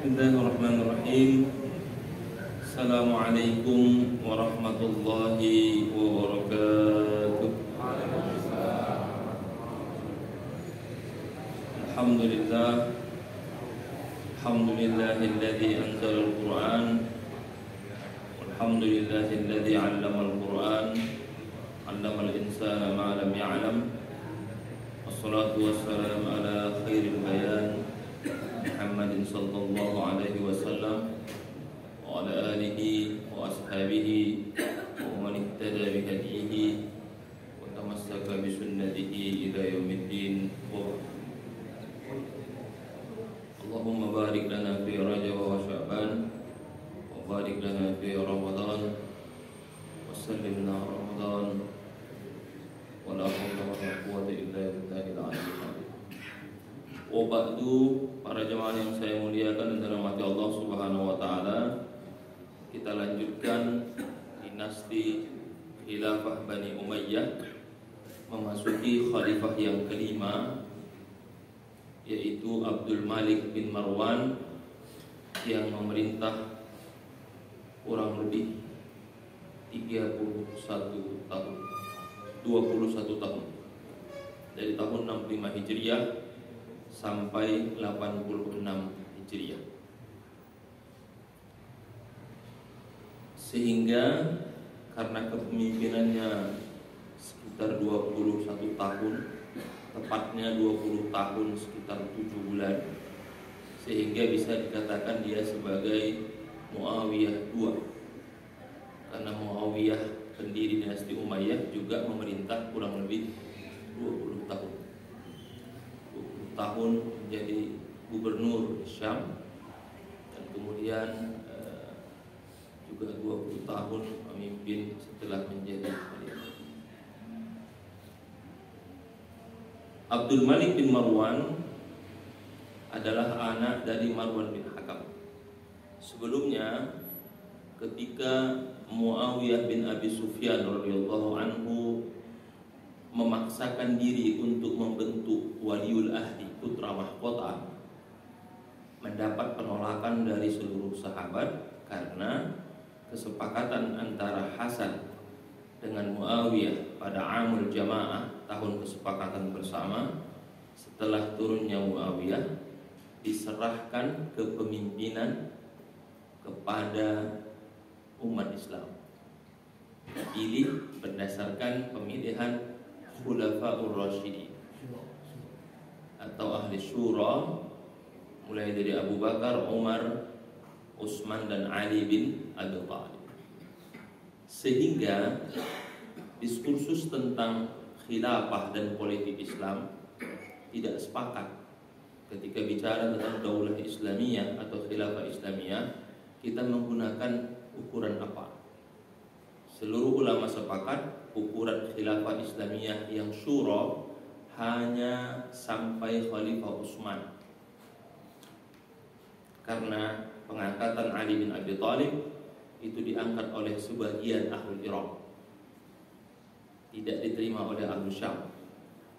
Bismillahirrahmanirrahim. Assalamualaikum warahmatullahi wabarakatuh. Alhamdulillah. Alhamdulillahilladzi anzala al-Qur'an. Alhamdulillahilladzi 'allama al-Qur'an. 'Allama al-insana ma lam ya'lam. Wassalatu wassalamu ala khairil bayan Muhammadin sallallahu alaihi wasallam wa ala alihi wa ashabihi wa man ihtada bi hadihi wa tamassaka bi sunnatihi ila yaumiddin. Allahumma barik lana fi Rajab wa Sya'ban wa barik lana fi Ramadan wa sallimna Ramadan wa la hawla wa la quwwata illa billahil aliyyil azim. Wa ba'du, para jemaah yang saya muliakan dan dirahmati Allah Subhanahu wa taala, kita lanjutkan dinasti Khilafah Bani Umayyah memasuki khalifah yang kelima, yaitu Abdul Malik bin Marwan, yang memerintah kurang lebih 21 tahun dari tahun 65 Hijriah sampai 86 Hijriah. Sehingga karena kepemimpinannya sekitar 21 tahun, tepatnya 20 tahun sekitar 7 bulan, sehingga bisa dikatakan dia sebagai Muawiyah II. Karena Muawiyah pendiri dinasti Umayyah juga memerintah kurang lebih 20 tahun. 20 tahun menjadi gubernur Syam, dan kemudian juga 20 tahun memimpin setelah menjadi khalifah. Abdul Malik bin Marwan adalah anak dari Marwan bin Hakam. Sebelumnya, ketika Muawiyah bin Abi Sufyan radhiyallahu anhu memaksakan diri untuk membentuk waliul ahdi, putra mahkota, mendapat penolakan dari seluruh sahabat karena kesepakatan antara Hasan dengan Muawiyah pada Amul Jamaah, tahun kesepakatan bersama. Setelah turunnya Muawiyah, diserahkan kepemimpinan kepada umat Islam, dipilih berdasarkan pemilihan Khulafaur Rasyidin atau ahli syura, mulai dari Abu Bakar, Umar, Utsman dan Ali bin Abi Thalib. Sehingga diskursus tentang khilafah dan politik Islam tidak sepakat. Ketika bicara tentang daulah Islamiyah atau khilafah Islamiyah, kita menggunakan ukuran apa? Seluruh ulama sepakat ukuran khilafah Islamiyah yang syura hanya sampai Khalifah Utsman, karena pengangkatan Ali bin Abi Thalib itu diangkat oleh sebagian ahli Irak, tidak diterima oleh ahli Syam.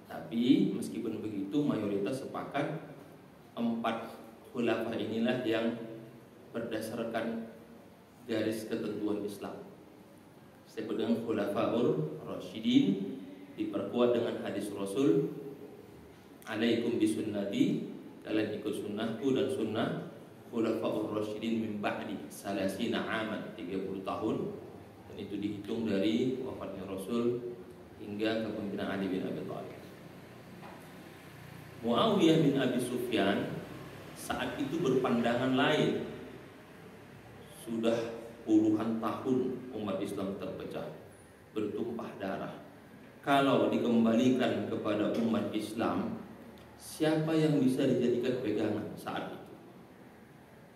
Tapi meskipun begitu, mayoritas sepakat 4 khulafah inilah yang berdasarkan garis ketentuan Islam. Saya pegang Khulafaur Rasyidin, diperkuat dengan hadis Rasul, alaikum bisunnati, kalian ikut sunnahku dan sunnah Khulafaur Rasyidin min ba'di salasina aman, 30 tahun. Dan itu dihitung dari wafatnya Rasul hingga kepemimpinan Ali bin Abi Thalib. Muawiyah bin Abi Sufyan saat itu berpandangan lain. Sudah puluhan tahun umat Islam terpecah, bertumpah darah. Kalau dikembalikan kepada umat Islam, siapa yang bisa dijadikan pegangan saat itu?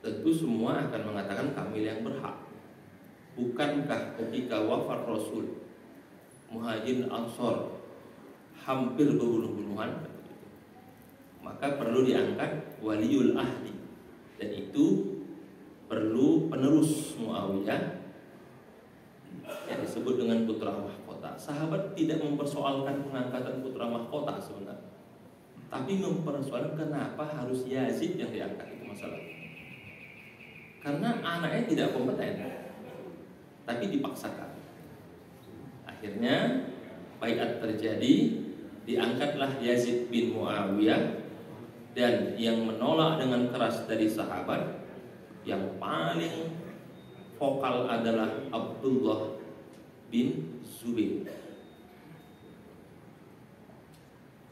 Tentu semua akan mengatakan kami yang berhak. Bukankah ketika wafat Rasul, Muhajirin Ansor hampir berbunuh-bunuhan? Maka perlu diangkat waliul ahdi, dan itu perlu penerus Muawiyah yang disebut dengan putra mahkota. Sahabat tidak mempersoalkan pengangkatan putra mahkota sebenarnya, tapi mempersoalkan kenapa harus Yazid yang diangkat, itu masalah. karena anaknya tidak kompeten, tapi dipaksakan. Akhirnya baiat terjadi, diangkatlah Yazid bin Muawiyah, dan yang menolak dengan keras dari sahabat yang paling vokal adalah Abdullah bin Zubair.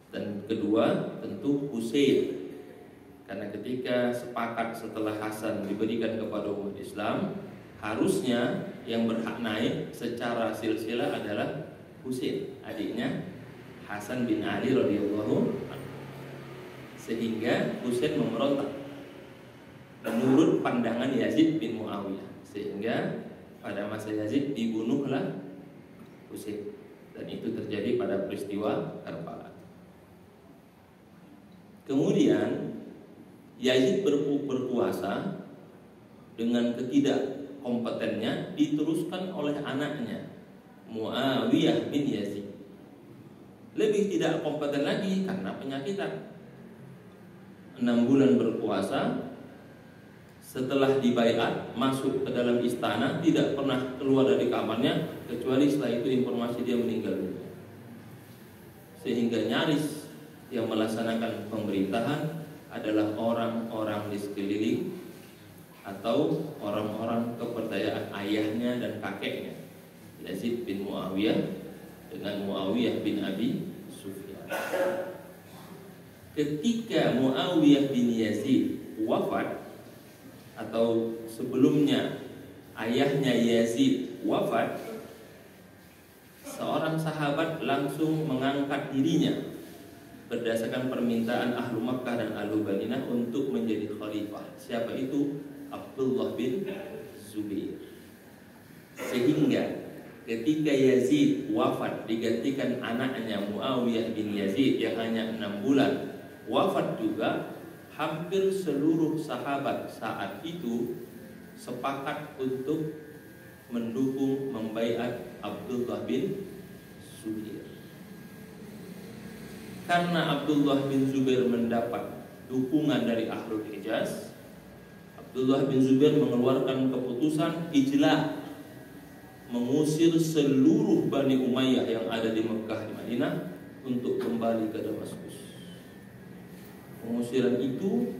Dan kedua tentu Husain, karena ketika sepakat setelah Hasan diberikan kepada umat Islam, harusnya yang berhak naik secara silsilah adalah Husain, adiknya Hasan bin Ali radhiyallahu anhu. Sehingga Husain memberontak menurut pandangan Yazid bin Muawiyah, sehingga pada masa Yazid dibunuhlah Husain, dan itu terjadi pada peristiwa Karbala. Kemudian Yazid berkuasa dengan ketidakkompetennya diteruskan oleh anaknya Muawiyah bin Yazid. Lebih tidak kompeten lagi karena penyakitan. 6 bulan berkuasa, setelah dibaiat masuk ke dalam istana, tidak pernah keluar dari kamarnya kecuali setelah itu informasi dia meninggal dunia. Sehingga nyaris yang melaksanakan pemerintahan adalah orang-orang di sekeliling atau orang-orang kepercayaan ayahnya dan kakeknya, Yazid bin Muawiyah dengan Muawiyah bin Abi Sufyan. Ketika Muawiyah bin Yazid wafat, atau sebelumnya ayahnya Yazid wafat, seorang sahabat langsung mengangkat dirinya berdasarkan permintaan Ahlu Makkah dan Ahlu Madinah untuk menjadi khalifah. Siapa itu? Abdullah bin Zubair. Sehingga ketika Yazid wafat digantikan anaknya Muawiyah bin Yazid yang hanya 6 bulan wafat juga, hampir seluruh sahabat saat itu sepakat untuk mendukung membaiat Abdullah bin Zubair. Karena Abdullah bin Zubair mendapat dukungan dari Ahlul Hijaz, Abdullah bin Zubair mengeluarkan keputusan ijla, mengusir seluruh Bani Umayyah yang ada di Mekah di Madinah untuk kembali ke Damaskus. Pengusiran itu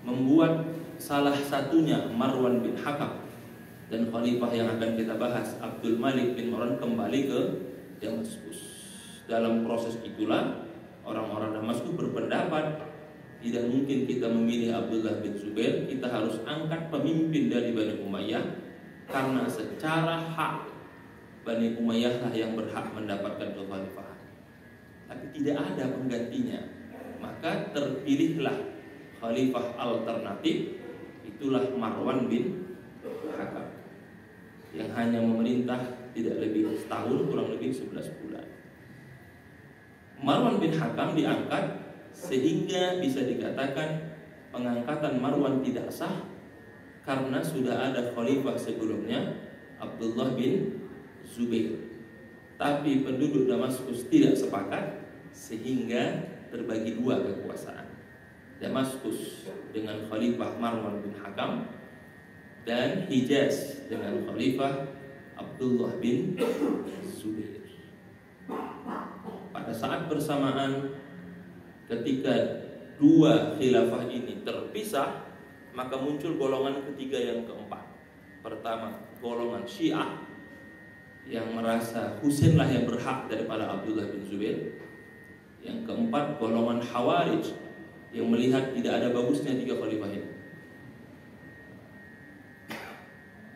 membuat salah satunya Marwan bin Hakam dan khalifah yang akan kita bahas Abdul Malik bin Marwan kembali ke Damaskus. Dalam proses itulah orang-orang Damaskus berpendapat tidak mungkin kita memilih Abdullah bin Zubair, kita harus angkat pemimpin dari Bani Umayyah, karena secara hak Bani Umayyah lah yang berhak mendapatkan kekhalifahan. Tapi tidak ada penggantinya. Maka terpilihlah khalifah alternatif, itulah Marwan bin Hakam, yang hanya memerintah tidak lebih setahun, kurang lebih 11 bulan. Marwan bin Hakam diangkat sehingga bisa dikatakan pengangkatan Marwan tidak sah, karena sudah ada khalifah sebelumnya Abdullah bin Zubair. Tapi penduduk Damaskus tidak sepakat, sehingga terbagi dua kekuasaan. Damaskus dengan khalifah Marwan bin Hakam, dan Hijaz dengan khalifah Abdullah bin Zubair. Pada saat bersamaan ketika dua khilafah ini terpisah, maka muncul golongan ketiga yang keempat. Pertama, golongan Syiah yang merasa Husain lah yang berhak daripada Abdullah bin Zubair. Yang keempat, golongan Khawarij yang melihat tidak ada bagusnya tiga khalifah ini.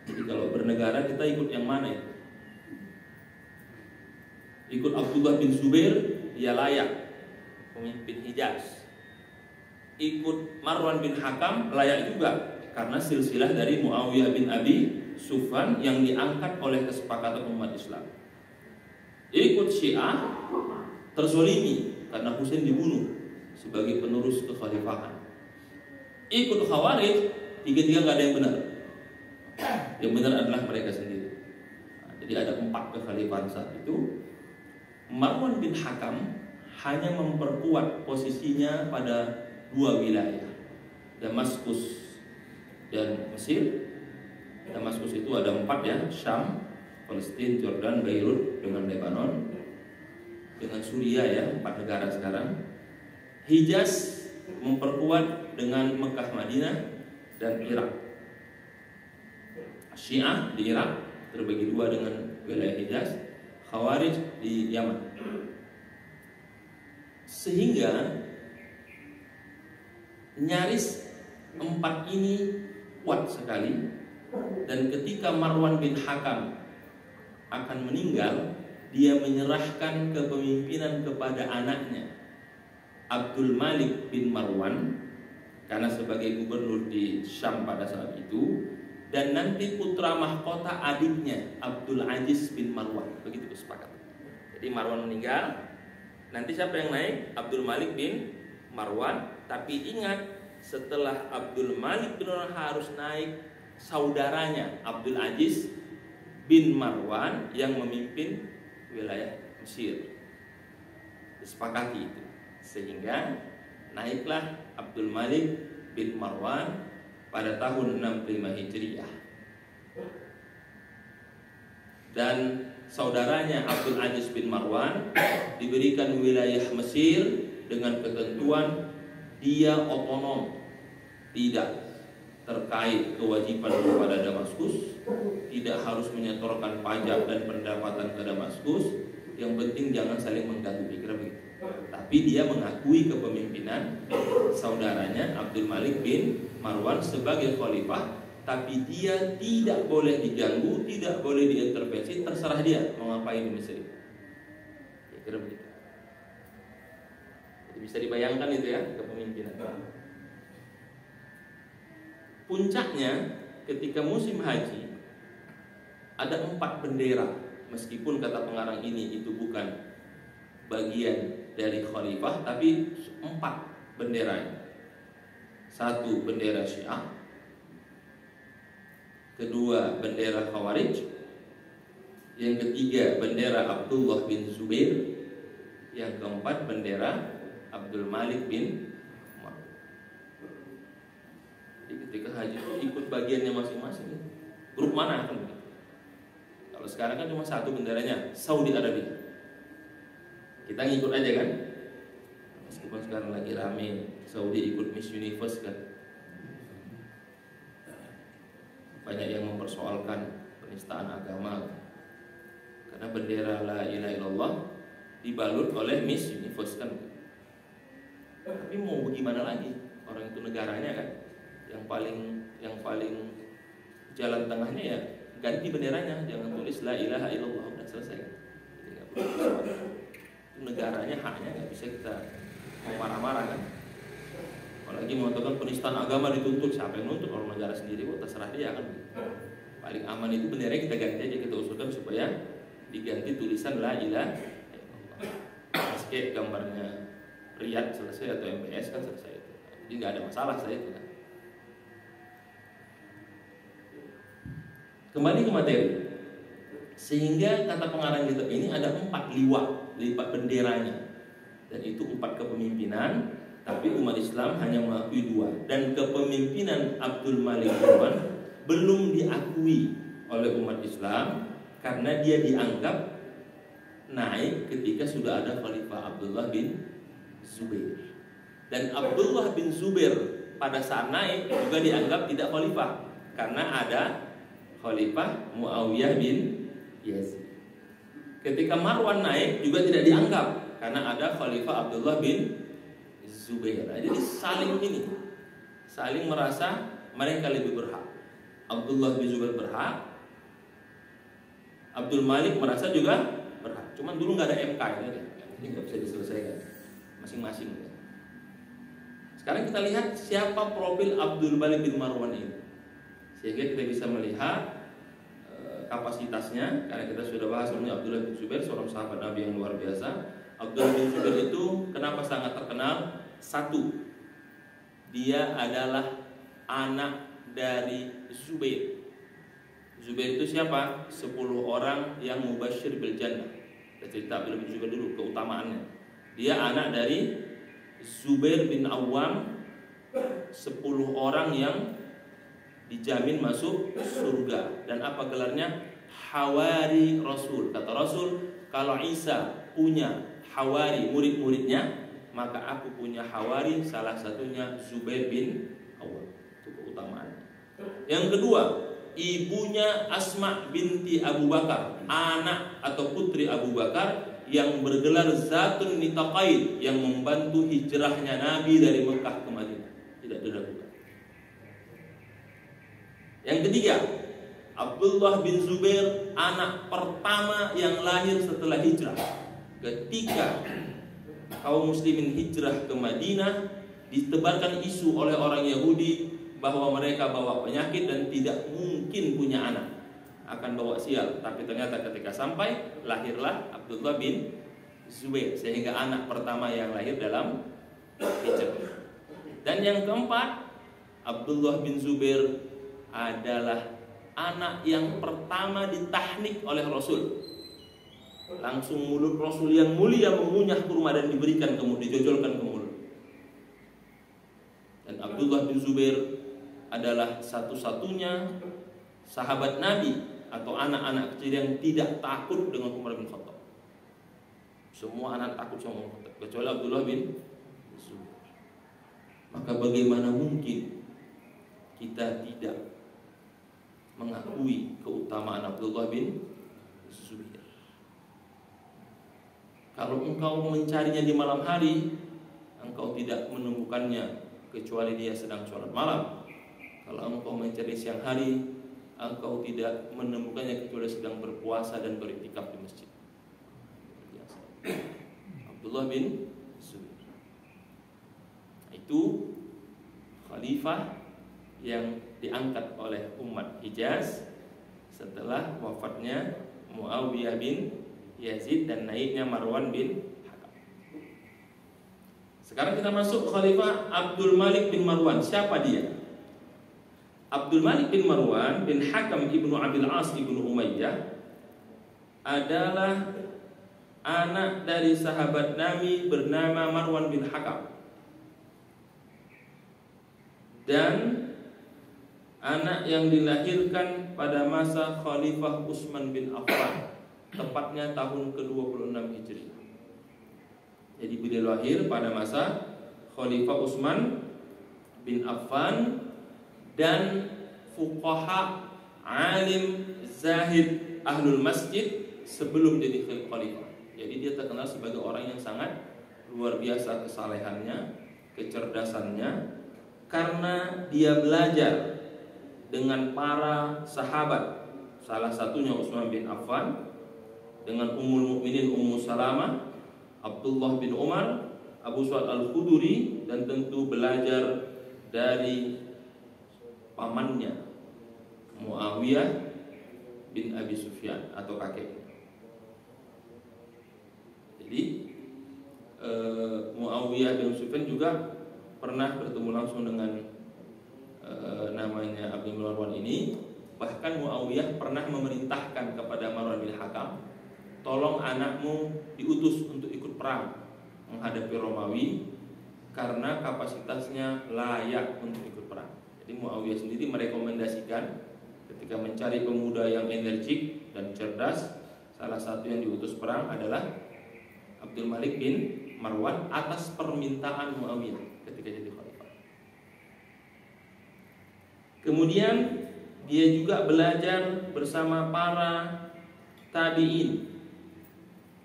Jadi kalau bernegara kita ikut yang mana ya? Ikut Abdullah bin Zubair, dia layak pemimpin Hijaz. Ikut Marwan bin Hakam layak juga, karena silsilah dari Muawiyah bin Abi Sufyan yang diangkat oleh kesepakatan umat Islam. Ikut Syiah terzolimi karena Husain dibunuh sebagai penerus kekhalifahan. Ikut Khawarij, tiga-tiga nggak ada yang benar. Yang benar adalah mereka sendiri. Nah, jadi ada 4 kekhalifahan saat itu. Marwan bin Hakam hanya memperkuat posisinya pada 2 wilayah, Damaskus dan Mesir. Damaskus itu ada 4 ya, Syam, Palestina, Jordan, Beirut dengan Lebanon, dengan Suriah ya, 4 negara sekarang. Hijaz memperkuat dengan Mekah, Madinah, dan Irak. Syiah di Irak terbagi 2 dengan wilayah Hijaz, Khawarij di Yaman. Sehingga nyaris 4 ini kuat sekali. Dan ketika Marwan bin Hakam akan meninggal, dia menyerahkan kepemimpinan kepada anaknya Abdul Malik bin Marwan, karena sebagai gubernur di Syam pada saat itu, dan nanti putra mahkota adiknya Abdul Aziz bin Marwan. Begitu kesepakatan. Jadi Marwan meninggal, nanti siapa yang naik? Abdul Malik bin Marwan. Tapi ingat, setelah Abdul Malik bin Marwan harus naik saudaranya Abdul Aziz bin Marwan yang memimpin wilayah Mesir. Disepakati itu. Sehingga naiklah Abdul Malik bin Marwan pada tahun 65 Hijriah. Dan saudaranya Abdul Aziz bin Marwan diberikan wilayah Mesir dengan ketentuan dia otonom, tidak terkait kewajiban kepada Damaskus, tidak harus menyetorkan pajak dan pendapatan ke Damaskus. Yang penting jangan saling mengganggu, kira begitu. Tapi dia mengakui kepemimpinan saudaranya Abdul Malik bin Marwan sebagai khalifah, tapi dia tidak boleh diganggu, tidak boleh diintervensi, terserah dia mau ngapain di Mesir. Kira begitu. Jadi bisa dibayangkan itu ya, kepemimpinan. Puncaknya ketika musim haji ada 4 bendera, meskipun kata pengarang ini itu bukan bagian dari khalifah, tapi 4 bendera. 1 bendera Syiah, kedua bendera Khawarij, yang ketiga bendera Abdullah bin Zubair, yang keempat bendera Abdul Malik bin Marwan. Jadi ketika haji itu ikut bagiannya masing-masing. Grup mana kan begitu. Kalau sekarang kan cuma 1 benderanya, Saudi Arabia. Kita ngikut aja kan. Meskipun sekarang lagi rame Saudi ikut Miss Universe kan. Banyak yang mempersoalkan penistaan agama, karena bendera la ilaha illallah dibalut oleh Miss Universe kan. Tapi mau bagaimana lagi? Orang itu negaranya kan. Yang paling jalan tengahnya ya ganti benderanya, jangan tulis la ilaha illallah, udah selesai kan. Jadi nggak perlu itu negaranya, haknya, nggak bisa kita mau marah-marah kan. Apalagi mengatakan penistaan agama dituntut, siapa yang nuntut? Orang negara sendiri kok, terserah dia kan. Paling aman itu benderanya kita ganti aja, kita usulkan supaya diganti tulisan la ilaha illallah. Meski gambarnya Riyadh selesai atau MBS kan selesai itu. Jadi nggak ada masalah saya itu kan. Kembali ke materi. Sehingga kata pengarang kitab ini ada 4 liwat benderanya. Dan itu 4 kepemimpinan, tapi umat Islam hanya mengakui 2. Dan kepemimpinan Abdul Malik bin Marwan belum diakui oleh umat Islam karena dia dianggap naik ketika sudah ada Khalifah Abdullah bin Zubair. Dan Abdullah bin Zubair pada saat naik juga dianggap tidak khalifah karena ada Khalifah Muawiyah bin Yazid. Ketika Marwan naik juga tidak dianggap karena ada Khalifah Abdullah bin Zubair. Jadi saling merasa mereka lebih berhak. Abdullah bin Zubair berhak, Abdul Malik merasa juga berhak. Cuman dulu nggak ada MK ini nggak bisa diselesaikan masing-masing. Sekarang kita lihat siapa profil Abdul Malik bin Marwan ini, sehingga kita bisa melihat kapasitasnya. Karena kita sudah bahas sebelumnya Abdullah bin Zubair seorang sahabat Nabi yang luar biasa. Abdullah bin Zubair itu kenapa sangat terkenal? 1, dia adalah anak dari Zubair. Zubair itu siapa? 10 orang yang mubasyir bil jannah. Kita cerita Abdullah bin Zubair dulu keutamaannya. Dia anak dari Zubair bin Awam, 10 orang yang dijamin masuk surga. Dan apa gelarnya? Hawari Rasul. Kata Rasul, kalau Isa punya hawari murid-muridnya, maka aku punya hawari, salah satunya Zubair bin Awwam. Itu keutamaan. Yang kedua, ibunya Asma binti Abu Bakar, anak atau putri Abu Bakar yang bergelar Zatun Nitaqain, yang membantu hijrahnya Nabi dari Mekah ke Madinah. Tidak diragukan. Yang ketiga, Abdullah bin Zubair, anak pertama yang lahir setelah hijrah. Ketika kaum muslimin hijrah ke Madinah, ditebarkan isu oleh orang Yahudi bahwa mereka bawa penyakit dan tidak mungkin punya anak, akan bawa sial. Tapi ternyata ketika sampai, lahirlah Abdullah bin Zubair, sehingga anak pertama yang lahir dalam hijrah. Dan yang keempat, Abdullah bin Zubair adalah anak yang pertama ditahnik oleh Rasul. Langsung mulut Rasul yang mulia mengunyah kurma dan diberikan dijojolkan ke mulut. Dan Abdullah bin Zubair adalah satu-satunya sahabat Nabi atau anak-anak kecil yang tidak takut dengan Umar bin Khattab. Semua anak takut sama Umar bin Khattab kecuali Abdullah bin Zubair. Maka bagaimana mungkin kita tidak mengakui keutamaan Abdullah bin Zubair? Kalau engkau mencarinya di malam hari, engkau tidak menemukannya kecuali dia sedang sholat malam. Kalau engkau mencari siang hari, engkau tidak menemukannya kecuali sedang berpuasa dan beriktikaf di masjid. Biasa. Abdullah bin Zubair itu khalifah yang diangkat oleh umat Hijaz setelah wafatnya Muawiyah bin Yazid dan naiknya Marwan bin Hakam. Sekarang kita masuk Khalifah Abdul Malik bin Marwan. Siapa dia? Abdul Malik bin Marwan bin Hakam ibnu Abil As ibnu Umayyah adalah anak dari sahabat Nabi bernama Marwan bin Hakam, dan anak yang dilahirkan pada masa Khalifah Utsman bin Affan, tepatnya tahun ke-26 Hijriah. Jadi beliau lahir pada masa Khalifah Utsman bin Affan, dan fuqaha, alim, zahid, ahlul masjid sebelum jadi khalifah. Jadi dia terkenal sebagai orang yang sangat luar biasa kesalehannya, kecerdasannya, karena dia belajar dengan para sahabat, salah satunya Utsman bin Affan, dengan Ummul Mukminin Ummu Salamah, Abdullah bin Umar, Abu Sa'id Al-Khudri, dan tentu belajar dari pamannya Muawiyah bin Abi Sufyan atau kakeknya. Jadi Muawiyah bin Sufyan juga pernah bertemu langsung dengan namanya Abdul Marwan ini. Bahkan Muawiyah pernah memerintahkan kepada Marwan bin Hakam, tolong anakmu diutus untuk ikut perang menghadapi Romawi karena kapasitasnya layak untuk ikut perang. Jadi Muawiyah sendiri merekomendasikan ketika mencari pemuda yang energik dan cerdas, salah satu yang diutus perang adalah Abdul Malik bin Marwan atas permintaan Muawiyah ketika jadi khalifah. Kemudian dia juga belajar bersama para tabi'in,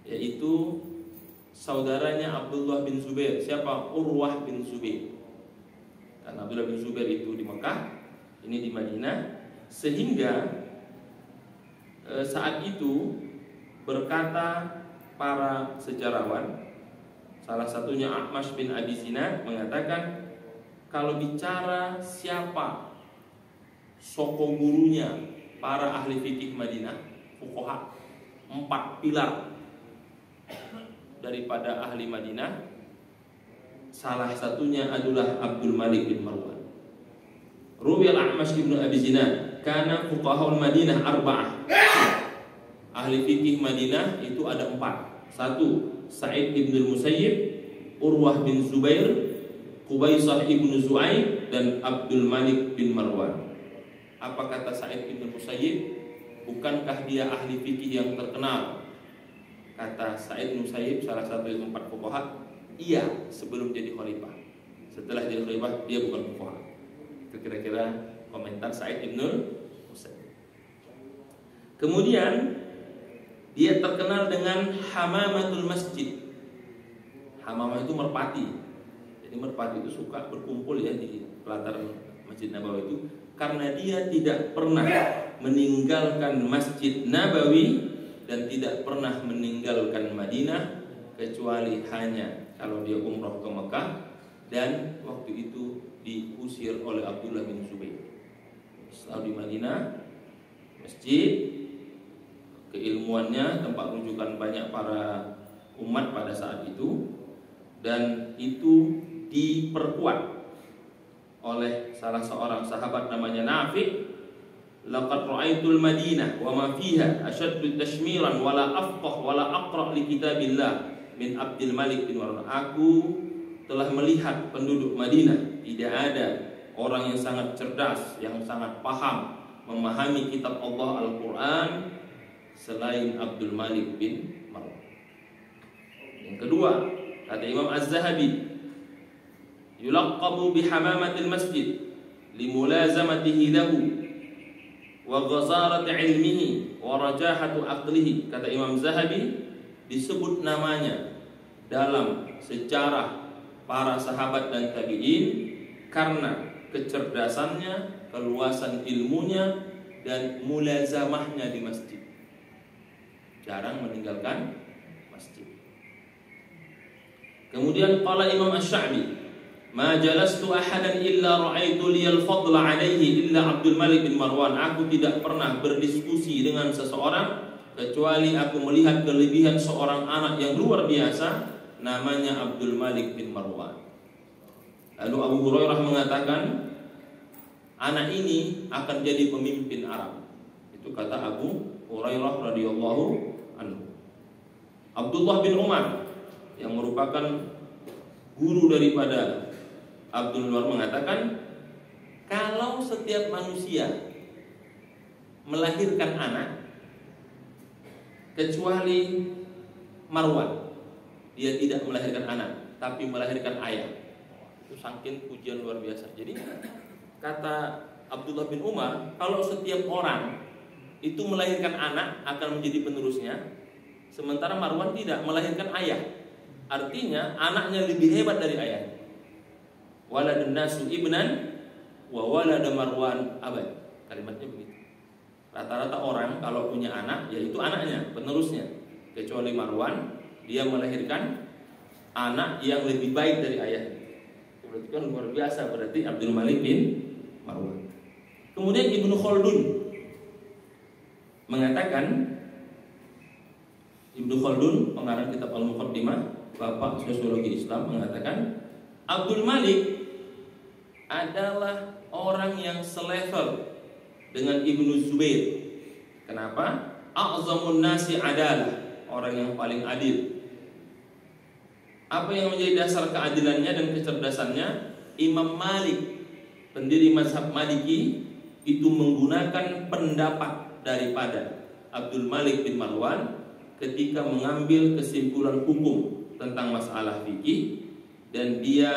yaitu saudaranya Abdullah bin Zubair. Siapa? Urwah bin Zubair. Karena Abdullah bin Zubair itu di Mekah, ini di Madinah, sehingga saat itu berkata para sejarawan, salah satunya Ahmash bin Abi Zinad mengatakan, kalau bicara siapa soko gurunya para ahli fikih Madinah, fuqaha, 4 pilar daripada ahli Madinah, salah satunya adalah Abdul Malik bin Marwan. Ruwi al-Ahmash bin Abi Zinad, kana fuqahaul Madinah 4. Ahli fikih Madinah itu ada 4. 1. Sa'id bin Musayyib, Urwah bin Zubair, Qubaisah ibn Zu'aib, dan Abdul Malik bin Marwan. Apa kata Sa'id bin Musayyib? Bukankah dia ahli fikih yang terkenal? Kata Sa'id bin Musayyib, salah satu dari 4 fuqaha, iya sebelum jadi khalifah. Setelah jadi khalifah dia bukan fuqaha. Itu kira-kira komentar Sa'id bin Musayyib. Kemudian dia terkenal dengan hamamatul masjid. Hamamah itu merpati. Jadi merpati itu suka berkumpul ya di pelataran Masjid Nabawi itu, karena dia tidak pernah meninggalkan Masjid Nabawi dan tidak pernah meninggalkan Madinah, kecuali hanya kalau dia umrah ke Mekah, dan waktu itu diusir oleh Abdullah bin Zubair. Setelah di Madinah, masjid, keilmuannya, tempat rujukan banyak para umat pada saat itu, dan itu diperkuat oleh salah seorang sahabat namanya Nafi'. Laqad ra'aitul Madinah wa ma fiha ashaddu tashmiran wala afqah wala aqra li kitabillah min Abdul Malik bin Marwan. Aku telah melihat penduduk Madinah, tidak ada orang yang sangat cerdas, yang sangat paham memahami kitab Allah Al-Quran selain Abdul Malik bin Marwan. Yang kedua, kata Imam Az-Zahabi, yulaqqabu bihamamatil masjid limulazamatihi lahu wa ghazarati ilmihi wa rajahatu aqlihi. Kata Imam Zahabi, disebut namanya dalam sejarah para sahabat dan tabi'in karena kecerdasannya, keluasan ilmunya, dan mulazamahnya di masjid. Jarang meninggalkan masjid. Kemudian qala Imam Asy-Sya'bi, ma jalastu ahadan illa ra'aitu liyal fadla alaihi illa Abdul Malik bin Marwan. Aku tidak pernah berdiskusi dengan seseorang kecuali aku melihat kelebihan seorang anak yang luar biasa, namanya Abdul Malik bin Marwan. Lalu Abu Hurairah mengatakan, anak ini akan jadi pemimpin Arab. Itu kata Abu Hurairah radhiyallahu anhu. Abdullah bin Umar yang merupakan guru daripada Abdul Nur mengatakan, kalau setiap manusia melahirkan anak kecuali Marwan, dia tidak melahirkan anak tapi melahirkan ayah. Itu saking pujian luar biasa. Jadi kata Abdullah bin Umar, kalau setiap orang itu melahirkan anak akan menjadi penerusnya, sementara Marwan tidak melahirkan ayah. Artinya anaknya lebih hebat dari ayahnya. Waladun nasu ibnan wa walada Marwan abad. Kalimatnya begitu. Rata-rata orang kalau punya anak, yaitu anaknya, penerusnya. Kecuali Marwan, dia melahirkan anak yang lebih baik dari ayahnya. Berarti kan luar biasa berarti Abdul Malik bin Marwan. Kemudian Ibnu Khaldun mengatakan, Ibnu Khaldun, pengarang kitab Al-Muqaddimah, bapak sosiologi Islam, mengatakan Abdul Malik adalah orang yang selevel dengan Ibnu Zubair. Kenapa? A'zamun nasi adalah, orang yang paling adil. Apa yang menjadi dasar keadilannya dan kecerdasannya? Imam Malik, pendiri mazhab Maliki, itu menggunakan pendapat daripada Abdul Malik bin Marwan ketika mengambil kesimpulan hukum tentang masalah fikih, dan dia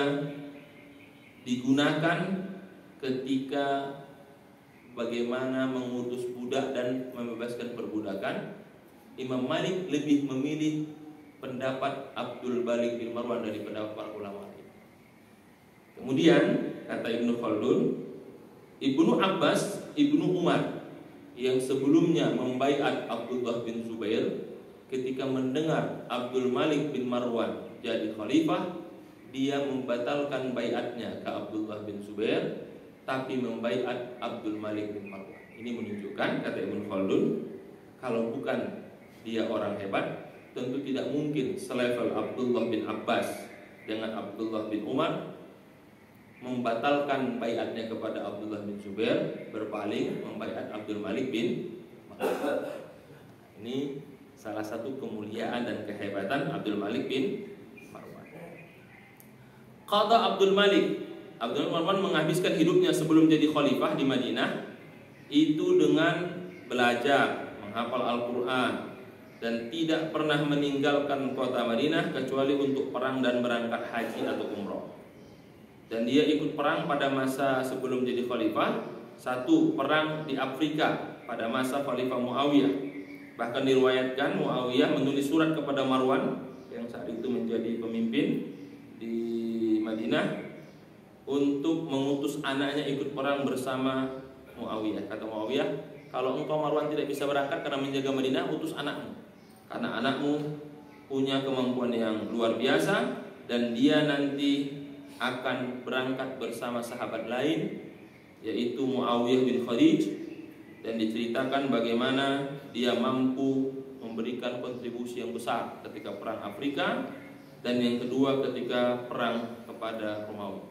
digunakan ketika bagaimana mengutus budak dan membebaskan perbudakan. Imam Malik lebih memilih pendapat Abdul Malik bin Marwan daripada para ulama. Kemudian kata Ibnu Khaldun, Ibnu Abbas, Ibnu Umar yang sebelumnya membaiat Abdullah bin Zubair, ketika mendengar Abdul Malik bin Marwan jadi khalifah, dia membatalkan baiatnya ke Abdullah bin Zubair, tapi membaiat Abdul Malik bin Marwan. Ini menunjukkan, kata Ibnu Khaldun, kalau bukan dia orang hebat, tentu tidak mungkin selevel Abdullah bin Abbas dengan Abdullah bin Umar membatalkan baiatnya kepada Abdullah bin Zubair, berpaling membaiat Abdul Malik bin Marwan. Ini salah satu kemuliaan dan kehebatan Abdul Malik bin Marwan. Qadha Abdul Malik, Abdul Marwan menghabiskan hidupnya sebelum jadi khalifah di Madinah itu dengan belajar, menghafal Al-Quran, dan tidak pernah meninggalkan kota Madinah kecuali untuk perang dan berangkat haji atau umroh. Dan dia ikut perang pada masa sebelum jadi khalifah. Satu, perang di Afrika pada masa Khalifah Muawiyah. Bahkan diriwayatkan Muawiyah menulis surat kepada Marwan yang saat itu menjadi pemimpin di Madinah untuk mengutus anaknya ikut perang bersama Muawiyah. Kata Muawiyah, kalau engkau Marwan tidak bisa berangkat karena menjaga Madinah, utus anakmu, karena anakmu punya kemampuan yang luar biasa dan dia nanti akan berangkat bersama sahabat lain, yaitu Muawiyah bin Khadij. Dan diceritakan bagaimana dia mampu memberikan kontribusi yang besar ketika perang Afrika, dan yang kedua ketika perang kepada Romawi.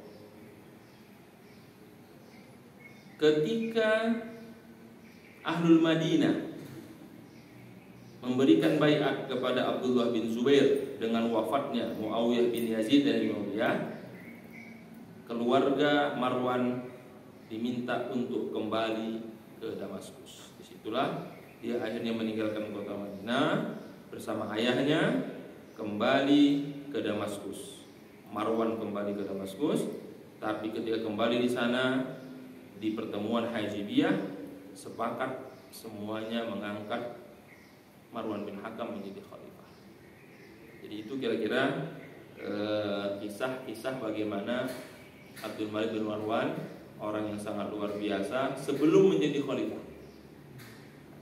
Ketika Ahlul Madinah memberikan baiat kepada Abdullah bin Zubair dengan wafatnya Muawiyah bin Yazid dan Muawiyah, keluarga Marwan diminta untuk kembali ke Damaskus. Disitulah dia akhirnya meninggalkan kota Madinah bersama ayahnya, kembali ke Damaskus. Marwan kembali ke Damaskus, tapi ketika kembali di sana, di pertemuan Hajibiyah, sepakat semuanya mengangkat Marwan bin Hakam menjadi khalifah. Jadi itu kira-kira kisah-kisah bagaimana Abdul Malik bin Marwan, orang yang sangat luar biasa sebelum menjadi khalifah.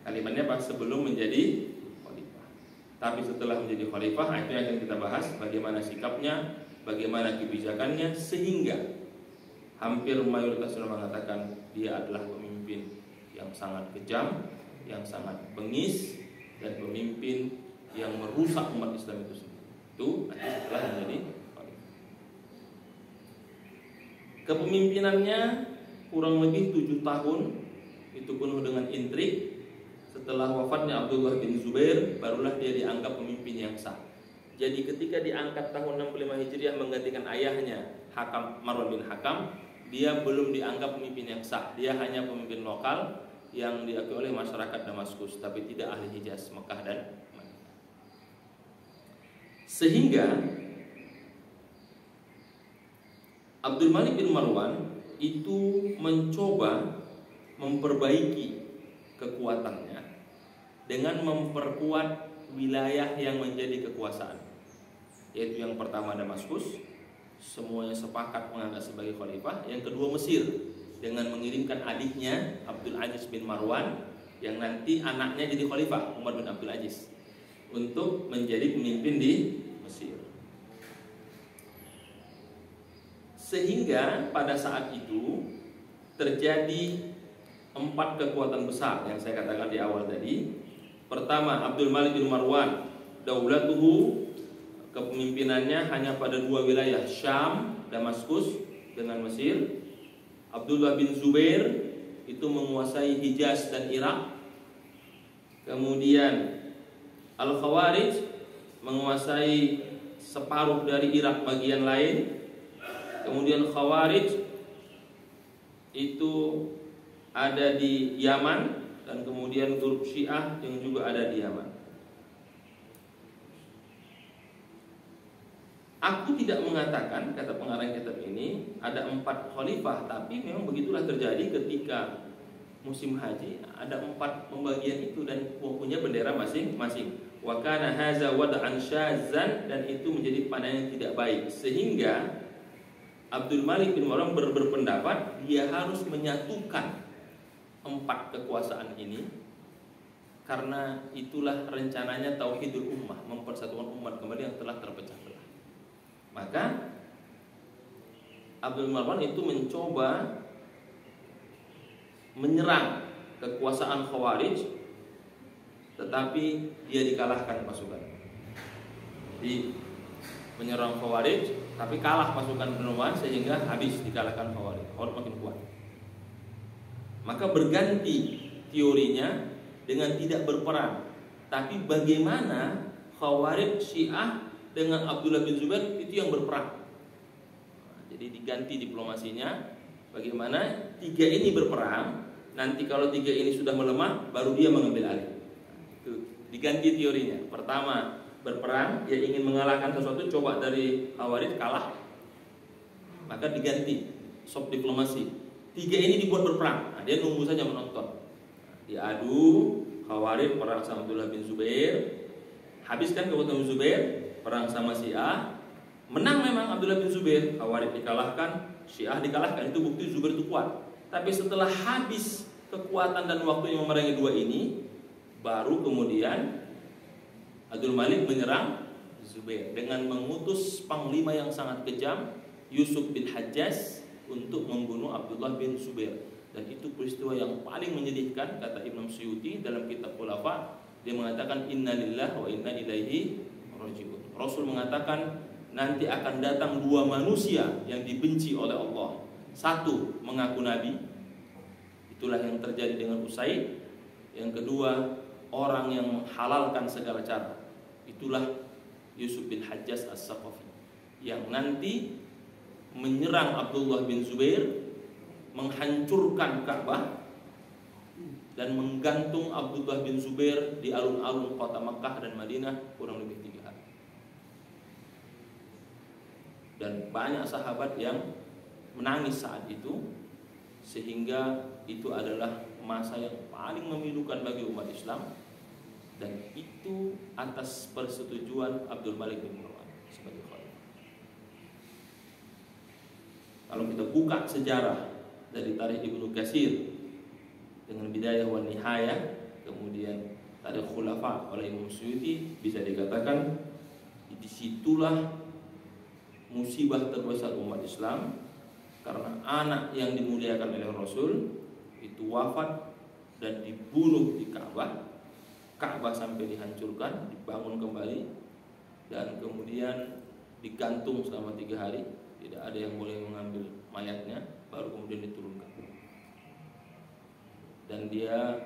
Kalimatnya pas sebelum menjadi khalifah. Tapi setelah menjadi khalifah, itu yang akan kita bahas, bagaimana sikapnya, bagaimana kebijakannya, sehingga hampir mayoritas ulama mengatakan dia adalah pemimpin yang sangat kejam, yang sangat bengis, dan pemimpin yang merusak umat Islam itu sendiri. Itu setelah menjadi khalifah. Kepemimpinannya kurang lebih 7 tahun, itu penuh dengan intrik. Setelah wafatnya Abdullah bin Zubair, barulah dia dianggap pemimpin yang sah. Jadi ketika diangkat tahun 65 Hijriah menggantikan ayahnya Marwan bin Hakam, dia belum dianggap pemimpin yang sah. Dia hanya pemimpin lokal yang diakui oleh masyarakat Damaskus, tapi tidak ahli Hijaz, Mekah dan Madinah. Sehingga Abdul Malik bin Marwan itu mencoba memperbaiki kekuatannya dengan memperkuat wilayah yang menjadi kekuasaan, yaitu yang pertama Damaskus, semuanya sepakat mengangkat sebagai khalifah. Yang kedua Mesir, dengan mengirimkan adiknya Abdul Aziz bin Marwan, yang nanti anaknya jadi khalifah, Umar bin Abdul Aziz, untuk menjadi pemimpin di Mesir. Sehingga pada saat itu terjadi 4 kekuatan besar yang saya katakan di awal tadi. Pertama, Abdul Malik bin Marwan, daulatuhu, kepemimpinannya hanya pada 2 wilayah, Syam, Damaskus dengan Mesir. Abdullah bin Zubair itu menguasai Hijaz dan Irak. Kemudian Al-Khawarij menguasai separuh dari Irak bagian lain. Kemudian Khawarij itu ada di Yaman, dan kemudian grup Syiah yang juga ada di Yaman. Aku tidak mengatakan, kata pengarang kitab ini, ada 4 khalifah, tapi memang begitulah terjadi ketika musim haji, ada 4 pembagian itu dan punya bendera masing-masing. Wa kana hadza wad'an syadzan, dan itu menjadi pandangan yang tidak baik, sehingga Abdul Malik bin Marwan berpendapat dia harus menyatukan 4 kekuasaan ini, karena itulah rencananya tauhidul ummah, mempersatukan umat kembali yang telah terpecah belah. Maka Abdul Marwan itu mencoba menyerang kekuasaan Khawarij, tetapi dia dikalahkan pasukan. Di menyerang Khawarij, tapi kalah pasukan Marwan, sehingga habis dikalahkan Khawarij. Khawarij makin kuat. Maka berganti teorinya dengan tidak berperang, tapi bagaimana Khawarij Syiah dengan Abdullah bin Zubair itu yang berperang. Jadi diganti diplomasinya, bagaimana 3 ini berperang nanti kalau tiga ini sudah melemah, baru dia mengambil alih. Itu diganti teorinya. Pertama berperang, dia ingin mengalahkan sesuatu, coba dari Khawarij kalah, maka diganti soft diplomasi. Tiga ini dibuat berperang, nah, dia nunggu saja menonton. Diadu, Khawarij perang sama Abdullah bin Zubair, habiskan kekuatan Zubair, perang sama Syiah, menang memang Abdullah bin Zubair, Khawarij dikalahkan, Syiah dikalahkan. Itu bukti Zubair itu kuat. Tapi setelah habis kekuatan dan waktu yang memerangi dua ini, baru kemudian Abdul Malik menyerang Zubair dengan mengutus panglima yang sangat kejam, Yusuf bin Hajjaj, untuk membunuh Abdullah bin Zubair. Dan itu peristiwa yang paling menyedihkan, kata Imam Suyuti dalam kitab Khulafa. Dia mengatakan inna lillahi wa inna ilaihi raji'un. Rasul mengatakan nanti akan datang dua manusia yang dibenci oleh Allah. Satu mengaku nabi, itulah yang terjadi dengan Usaid. Yang kedua, orang yang menghalalkan segala cara, itulah Yusuf bin Hajjaj as-Saqafi, yang nanti menyerang Abdullah bin Zubair, menghancurkan Ka'bah, dan menggantung Abdullah bin Zubair di alun-alun kota Makkah dan Madinah kurang lebih 3 hari. Dan banyak sahabat yang menangis saat itu, sehingga itu adalah masa yang paling memilukan bagi umat Islam. Dan itu atas persetujuan Abdul Malik bin Marwan sebagai khalifah. Kalau kita buka sejarah dari tarikh Ibnu Katsir dengan Bidayah wa Nihayah, kemudian tarikh Khulafa oleh Imam Suyuti, bisa dikatakan disitulah musibah terbesar umat Islam, karena anak yang dimuliakan oleh Rasul itu wafat dan dibunuh di Ka'bah. Ka'bah sampai dihancurkan, dibangun kembali, dan kemudian digantung selama 3 hari. Tidak ada yang boleh mengambil mayatnya, baru kemudian diturunkan. Dan dia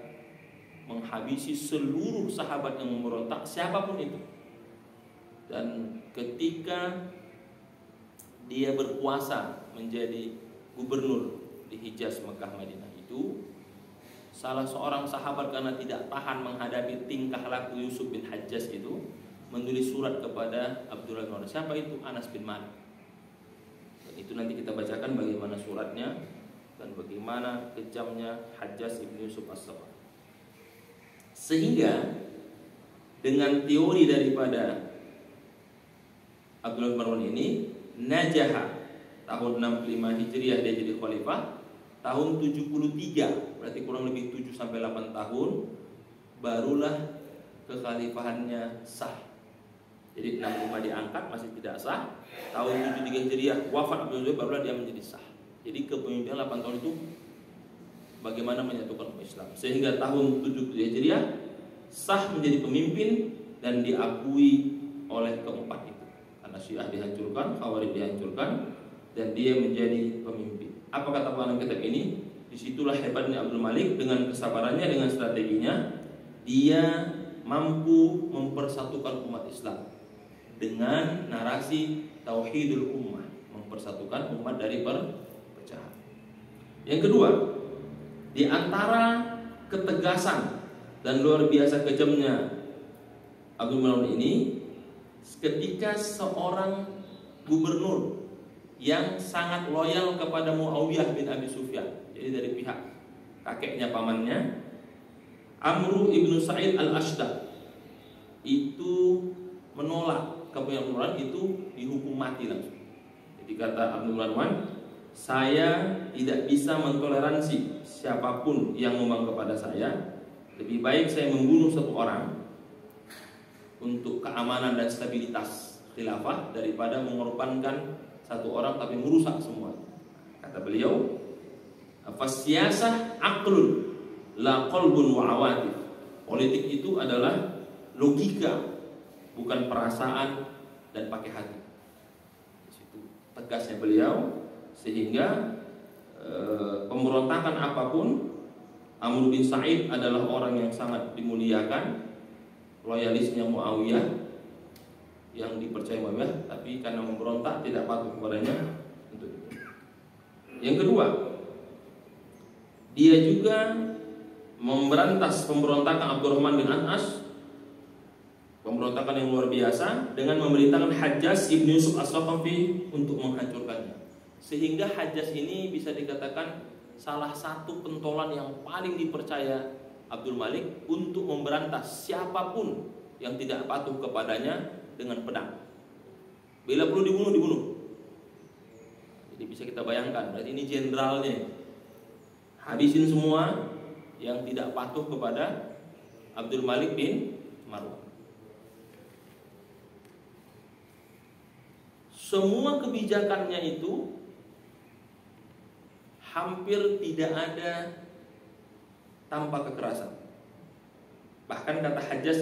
menghabisi seluruh sahabat yang memberontak, siapapun itu. Dan ketika dia berkuasa menjadi gubernur di Hijaz, Mekah, Madinah itu, salah seorang sahabat karena tidak tahan menghadapi tingkah laku Yusuf bin Hajjaj itu, menulis surat kepada Abdullah bin Umar. Siapa itu? Anas bin Malik. Dan itu nanti kita bacakan bagaimana suratnya dan bagaimana kejamnya Hajjaj ibn Yusuf as-Saqafi. Sehingga dengan teori daripada Abdullah bin Marwan ini, Najaha tahun 65 Hijriah dia jadi khalifah. Tahun 73, berarti kurang lebih 7-8 tahun, barulah kekhalifahannya sah. Jadi 65 diangkat masih tidak sah. Tahun 73 Hijriah wafat Abdul Zubair, barulah dia menjadi sah. Jadi kepemimpinan 8 tahun itu bagaimana menyatukan umat Islam, sehingga tahun 73 Hijriah sah menjadi pemimpin dan diakui oleh keempat itu. Karena Syiah dihancurkan, Khawarij dihancurkan, dan dia menjadi pemimpin. Apa kata pengarang kitab ini? Disitulah hebatnya Abdul Malik dengan kesabarannya, dengan strateginya. Dia mampu mempersatukan umat Islam dengan narasi Tauhidul Ummah, mempersatukan umat dari perpecahan. Yang kedua, di antara ketegasan dan luar biasa kejamnya Abdul Malik ini, ketika seorang gubernur yang sangat loyal kepada Muawiyah bin Abi Sufyan, jadi dari pihak kakeknya, pamannya, Amru ibnu Sa'id al-Ashdaq, itu menolak kepemimpinan itu, dihukum mati langsung. Jadi kata Abdul Marwan, saya tidak bisa mentoleransi siapapun yang ngomong kepada saya. Lebih baik saya membunuh satu orang untuk keamanan dan stabilitas khilafah daripada mengorbankan satu orang tapi merusak semua. Kata beliau, fasyasah aqlun la qalbun wa awatif. Politik itu adalah logika, bukan perasaan dan pakai hati. Di situ tegasnya beliau, sehingga pemberontakan apapun, Amr bin Sa'id adalah orang yang sangat dimuliakan, loyalisnya Muawiyah, yang dipercaya Muawiyah, tapi karena memberontak tidak patuh kepadanya untuk itu. Yang kedua, Dia juga memberantas pemberontakan Abdurrahman bin An-As, pemberontakan yang luar biasa, dengan memerintahkan Hajjaj ibn Yusuf As-Saqafi untuk menghancurkannya. Sehingga Hajjaj ini bisa dikatakan salah satu pentolan yang paling dipercaya Abdul Malik untuk memberantas siapapun yang tidak patuh kepadanya dengan pedang. Bila perlu dibunuh, dibunuh. Jadi bisa kita bayangkan, berarti ini jenderalnya. Habisin semua yang tidak patuh kepada Abdul Malik bin Marwan. Semua kebijakannya itu hampir tidak ada tanpa kekerasan. Bahkan kata Hajjaj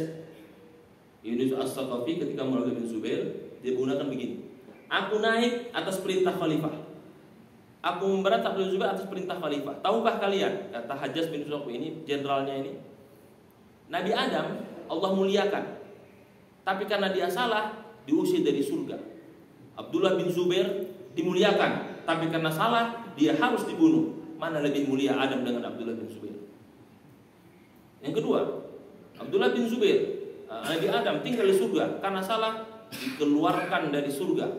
Yunus As-Saqafi ketika Muawiyah bin Zubair, dia menggunakan begini: aku naik atas perintah khalifah, aku memberantas Abdul Zubair atas perintah khalifah. Tahukah kalian, kata Hajjaj bin Yusuf ini, jenderalnya ini, Nabi Adam Allah muliakan, tapi karena dia salah diusir dari surga. Abdullah bin Zubair dimuliakan, tapi karena salah dia harus dibunuh. Mana lebih mulia Adam dengan Abdullah bin Zubair? Yang kedua, Abdullah bin Zubair, Nabi Adam tinggal di surga, karena salah dikeluarkan dari surga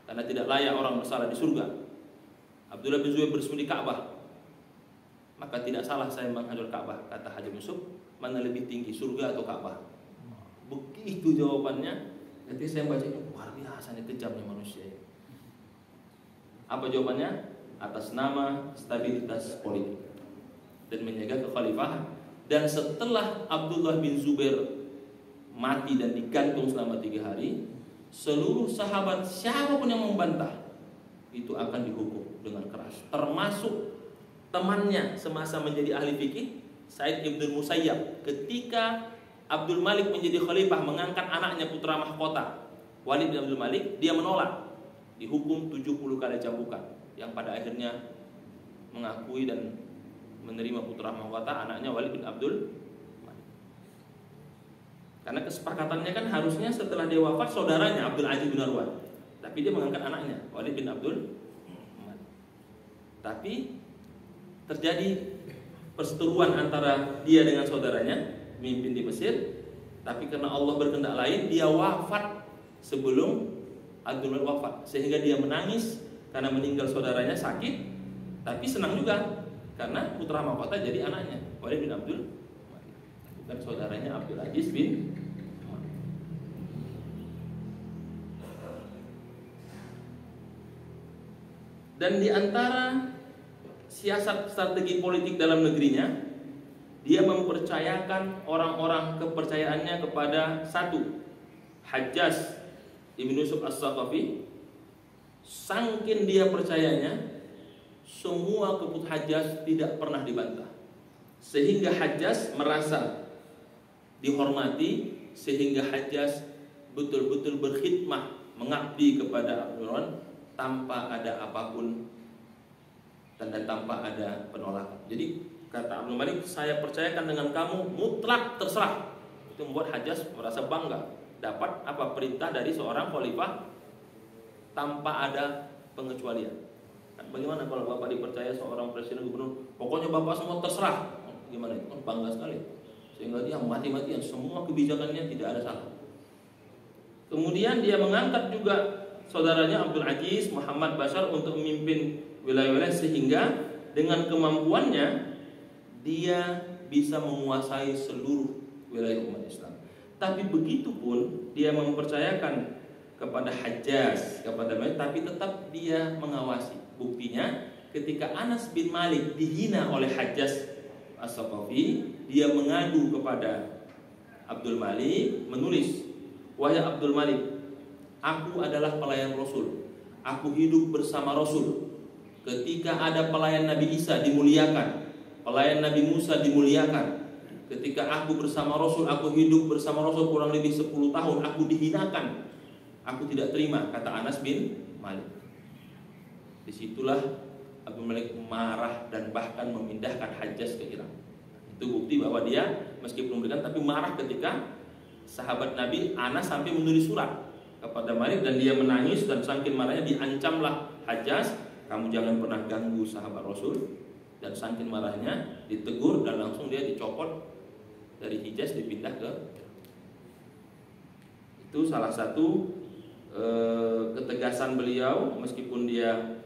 karena tidak layak orang bersalah di surga. Abdullah bin Zubair bersembunyi di Ka'bah, maka tidak salah saya menghancur Ka'bah. Kata Haji Yusuf, mana lebih tinggi, surga atau Ka'bah? Begitu jawabannya. Ketika saya baca ini, luar biasa nih, kejamnya manusia ini. Apa jawabannya? Atas nama stabilitas politik dan menjaga kekhalifahan. Dan setelah Abdullah bin Zubair mati dan digantung selama 3 hari, seluruh sahabat siapapun yang membantah itu akan dihukum dengan keras, termasuk temannya semasa menjadi ahli fikih, Sa'id ibn Musayyab. Ketika Abdul Malik menjadi khalifah, mengangkat anaknya putra mahkota Walid bin Abdul Malik, dia menolak, dihukum 70 kali cambukan, yang pada akhirnya mengakui dan menerima putra mahkota anaknya Walid bin Abdul Malik. Karena kesepakatannya kan harusnya setelah dia wafat saudaranya Abdul Aziz bin Marwan, tapi dia mengangkat anaknya Walid bin Abdul Malik. Tapi terjadi perseteruan antara dia dengan saudaranya, mimpin di Mesir, tapi karena Allah berkehendak lain, dia wafat sebelum Abdul Malik wafat, sehingga dia menangis karena meninggal saudaranya, sakit, tapi senang juga karena putra mahkota jadi anaknya Walid bin Abdul Malik, bukan saudaranya Abdul Aziz bin Malik. Dan di antara siasat strategi politik dalam negerinya, dia mempercayakan orang-orang kepercayaannya kepada satu, Hajjaj ibn Yusuf As-Saqafi. Sangkin dia percayanya, semua keputusan Hajjaj tidak pernah dibantah, sehingga Hajjaj merasa dihormati, sehingga Hajjaj betul-betul berkhidmah, mengabdi kepada Abdurrahman tanpa ada apapun dan tanpa ada penolakan. Jadi kata Abdul Malik, saya percayakan dengan kamu, mutlak terserah. Itu membuat Hajjaj merasa bangga dapat apa, perintah dari seorang khalifah tanpa ada pengecualian. Bagaimana kalau bapak dipercaya seorang presiden gubernur, pokoknya bapak semua terserah? Gimana itu? Kan bangga sekali. Sehingga dia mati-matian, semua kebijakannya tidak ada salah. Kemudian dia mengangkat juga saudaranya Abdul Aziz Muhammad Bashar untuk memimpin wilayah-wilayah, sehingga dengan kemampuannya dia bisa menguasai seluruh wilayah umat Islam. Tapi begitu pun dia mempercayakan kepada Hajjaj, kepada Malik, tapi tetap dia mengawasi. Buktinya ketika Anas bin Malik dihina oleh Hajjaj As-Saqafi, dia mengadu kepada Abdul Malik, menulis, wahai Abdul Malik, aku adalah pelayan Rasul, aku hidup bersama Rasul. Ketika ada pelayan Nabi Isa dimuliakan, pelayan Nabi Musa dimuliakan. Ketika aku bersama Rasul, aku hidup bersama Rasul kurang lebih 10 tahun, aku dihinakan, aku tidak terima, kata Anas bin Malik. Disitulah Abdul Malik marah dan bahkan memindahkan Hajjaj ke Irak. Itu bukti bahwa dia meskipun memberikan, tapi marah ketika sahabat Nabi Anas sampai menulis surat kepada Malik, dan dia menangis, dan saking marahnya diancamlah Hajjaj, kamu jangan pernah ganggu sahabat Rasul Dan saking marahnya ditegur dan langsung dia dicopot dari Hijaz dipindah ke Irak. Itu salah satu ketegasan beliau, meskipun dia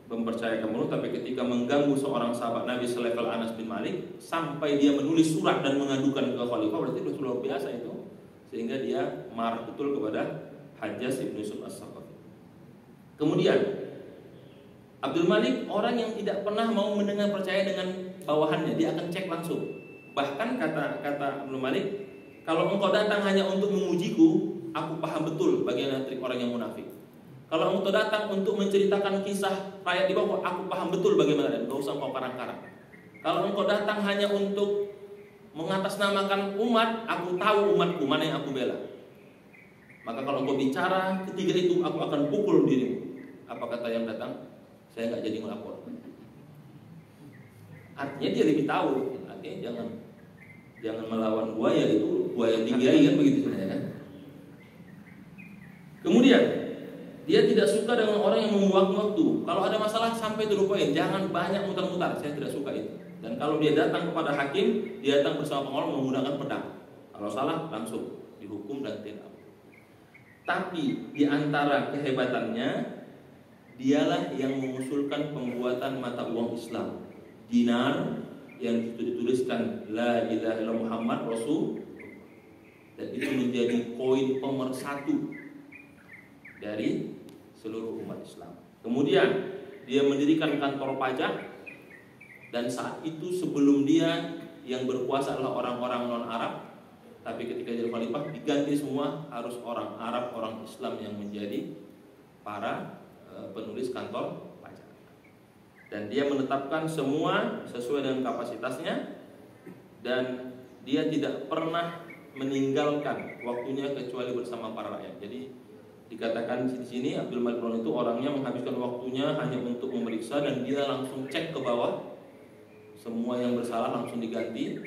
mempercayakan bunuh, tapi ketika mengganggu seorang sahabat Nabi selevel Anas bin Malik sampai dia menulis surat dan mengadukan ke khalifah, berarti itu luar biasa itu, sehingga dia marah betul kepada Hajjaj bin Yusuf As-Saqafi. Kemudian Abdul Malik orang yang tidak pernah mau mendengar percaya dengan bawahannya, dia akan cek langsung. Bahkan kata Abdul Malik, kalau engkau datang hanya untuk memujiku, aku paham betul bagaimana trik orang yang munafik. Kalau engkau datang untuk menceritakan kisah rakyat di bawah, aku paham betul bagaimana, dan gak usah engkau karang-karang. Kalau engkau datang hanya untuk mengatasnamakan umat, aku tahu umatku mana yang aku bela. Maka kalau engkau bicara ketiga itu, aku akan pukul dirimu. Apa kata yang datang? Saya nggak jadi melapor. Artinya dia lebih tahu. Artinya jangan melawan buaya, itu buaya tinggi kan begitu sebenarnya kan. Kemudian dia tidak suka dengan orang yang membuang waktu. Kalau ada masalah sampai to the point, jangan banyak mutar-mutar. Saya tidak suka itu. Dan kalau dia datang kepada hakim, dia datang bersama pengawal menggunakan pedang. Kalau salah langsung dihukum dan tidak. Tapi di antara kehebatannya, dialah yang mengusulkan pembuatan mata uang Islam, dinar, yang dituliskan La ilaha illallah Muhammad Rasul, dan itu menjadi koin pemersatu dari seluruh umat Islam. Kemudian dia mendirikan kantor pajak, dan saat itu sebelum dia yang berkuasa adalah orang-orang non-Arab, tapi ketika jadi khalifah diganti semua harus orang Arab, orang Islam yang menjadi para penulis kantor pajak. Dan dia menetapkan semua sesuai dengan kapasitasnya, dan dia tidak pernah meninggalkan waktunya kecuali bersama para rakyat. Jadi dikatakan di sini Abdul Malik itu orangnya menghabiskan waktunya hanya untuk memeriksa, dan dia langsung cek ke bawah, semua yang bersalah langsung diganti.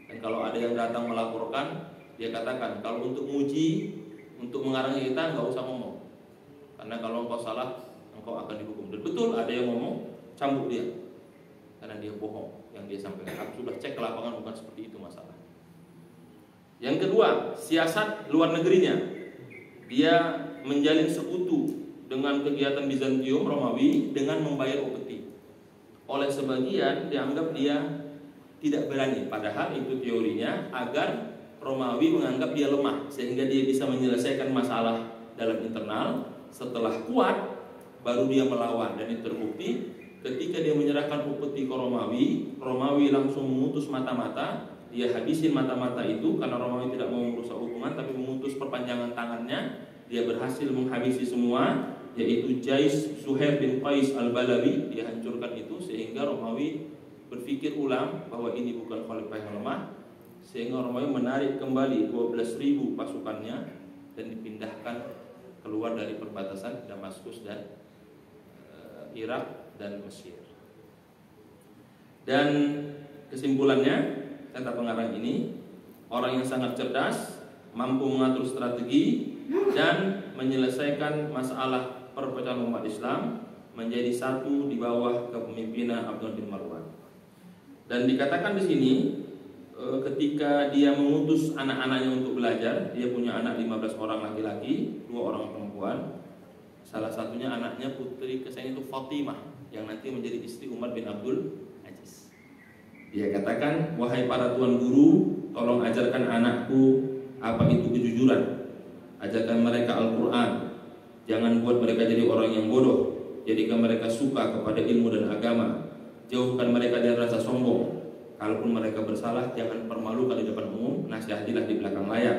Dan kalau ada yang datang melaporkan, dia katakan kalau untuk muji, untuk mengarangi kita nggak usah ngomong, karena kalau engkau salah engkau akan dihukum. Dan betul ada yang ngomong, cambuk dia karena dia bohong yang dia sampaikan. Aku sudah cek ke lapangan, bukan seperti itu masalah. Yang kedua, siasat luar negerinya. Dia menjalin sekutu dengan kegiatan Bizantium Romawi dengan membayar upeti. Oleh sebagian dianggap dia tidak berani, padahal itu teorinya agar Romawi menganggap dia lemah, sehingga dia bisa menyelesaikan masalah dalam internal. Setelah kuat baru dia melawan, dan itu terbukti ketika dia menyerahkan upeti ke Romawi. Romawi langsung memutus mata-mata, dia habisin mata-mata itu karena Romawi tidak mau merusak hubungan, tapi memutus perpanjangan tangannya. Dia berhasil menghabisi semua, yaitu Jais Suhaib bin Qais al-Balawi, dia hancurkan itu, sehingga Romawi berpikir ulang bahwa ini bukan khalifah yang lemah, sehingga Romawi menarik kembali 12.000 pasukannya dan dipindahkan keluar dari perbatasan Damaskus dan Irak dan Mesir. Dan kesimpulannya, kata pengarang ini, orang yang sangat cerdas, mampu mengatur strategi dan menyelesaikan masalah perpecahan umat Islam menjadi satu di bawah kepemimpinan Abdullah bin Marwan. Dan dikatakan di sini, ketika dia mengutus anak-anaknya untuk belajar, dia punya anak 15 orang laki-laki, 2 orang perempuan. Salah satunya anaknya putri kesayangan itu Fatimah, yang nanti menjadi istri Umar bin Abdul Aziz. Dia katakan, wahai para tuan guru, tolong ajarkan anakku apa itu kejujuran. Ajarkan mereka Al-Quran. Jangan buat mereka jadi orang yang bodoh. Jadikan mereka suka kepada ilmu dan agama. Jauhkan mereka dari rasa sombong. Kalaupun mereka bersalah, jangan permalukan di depan umum, nasihatilah di belakang layar.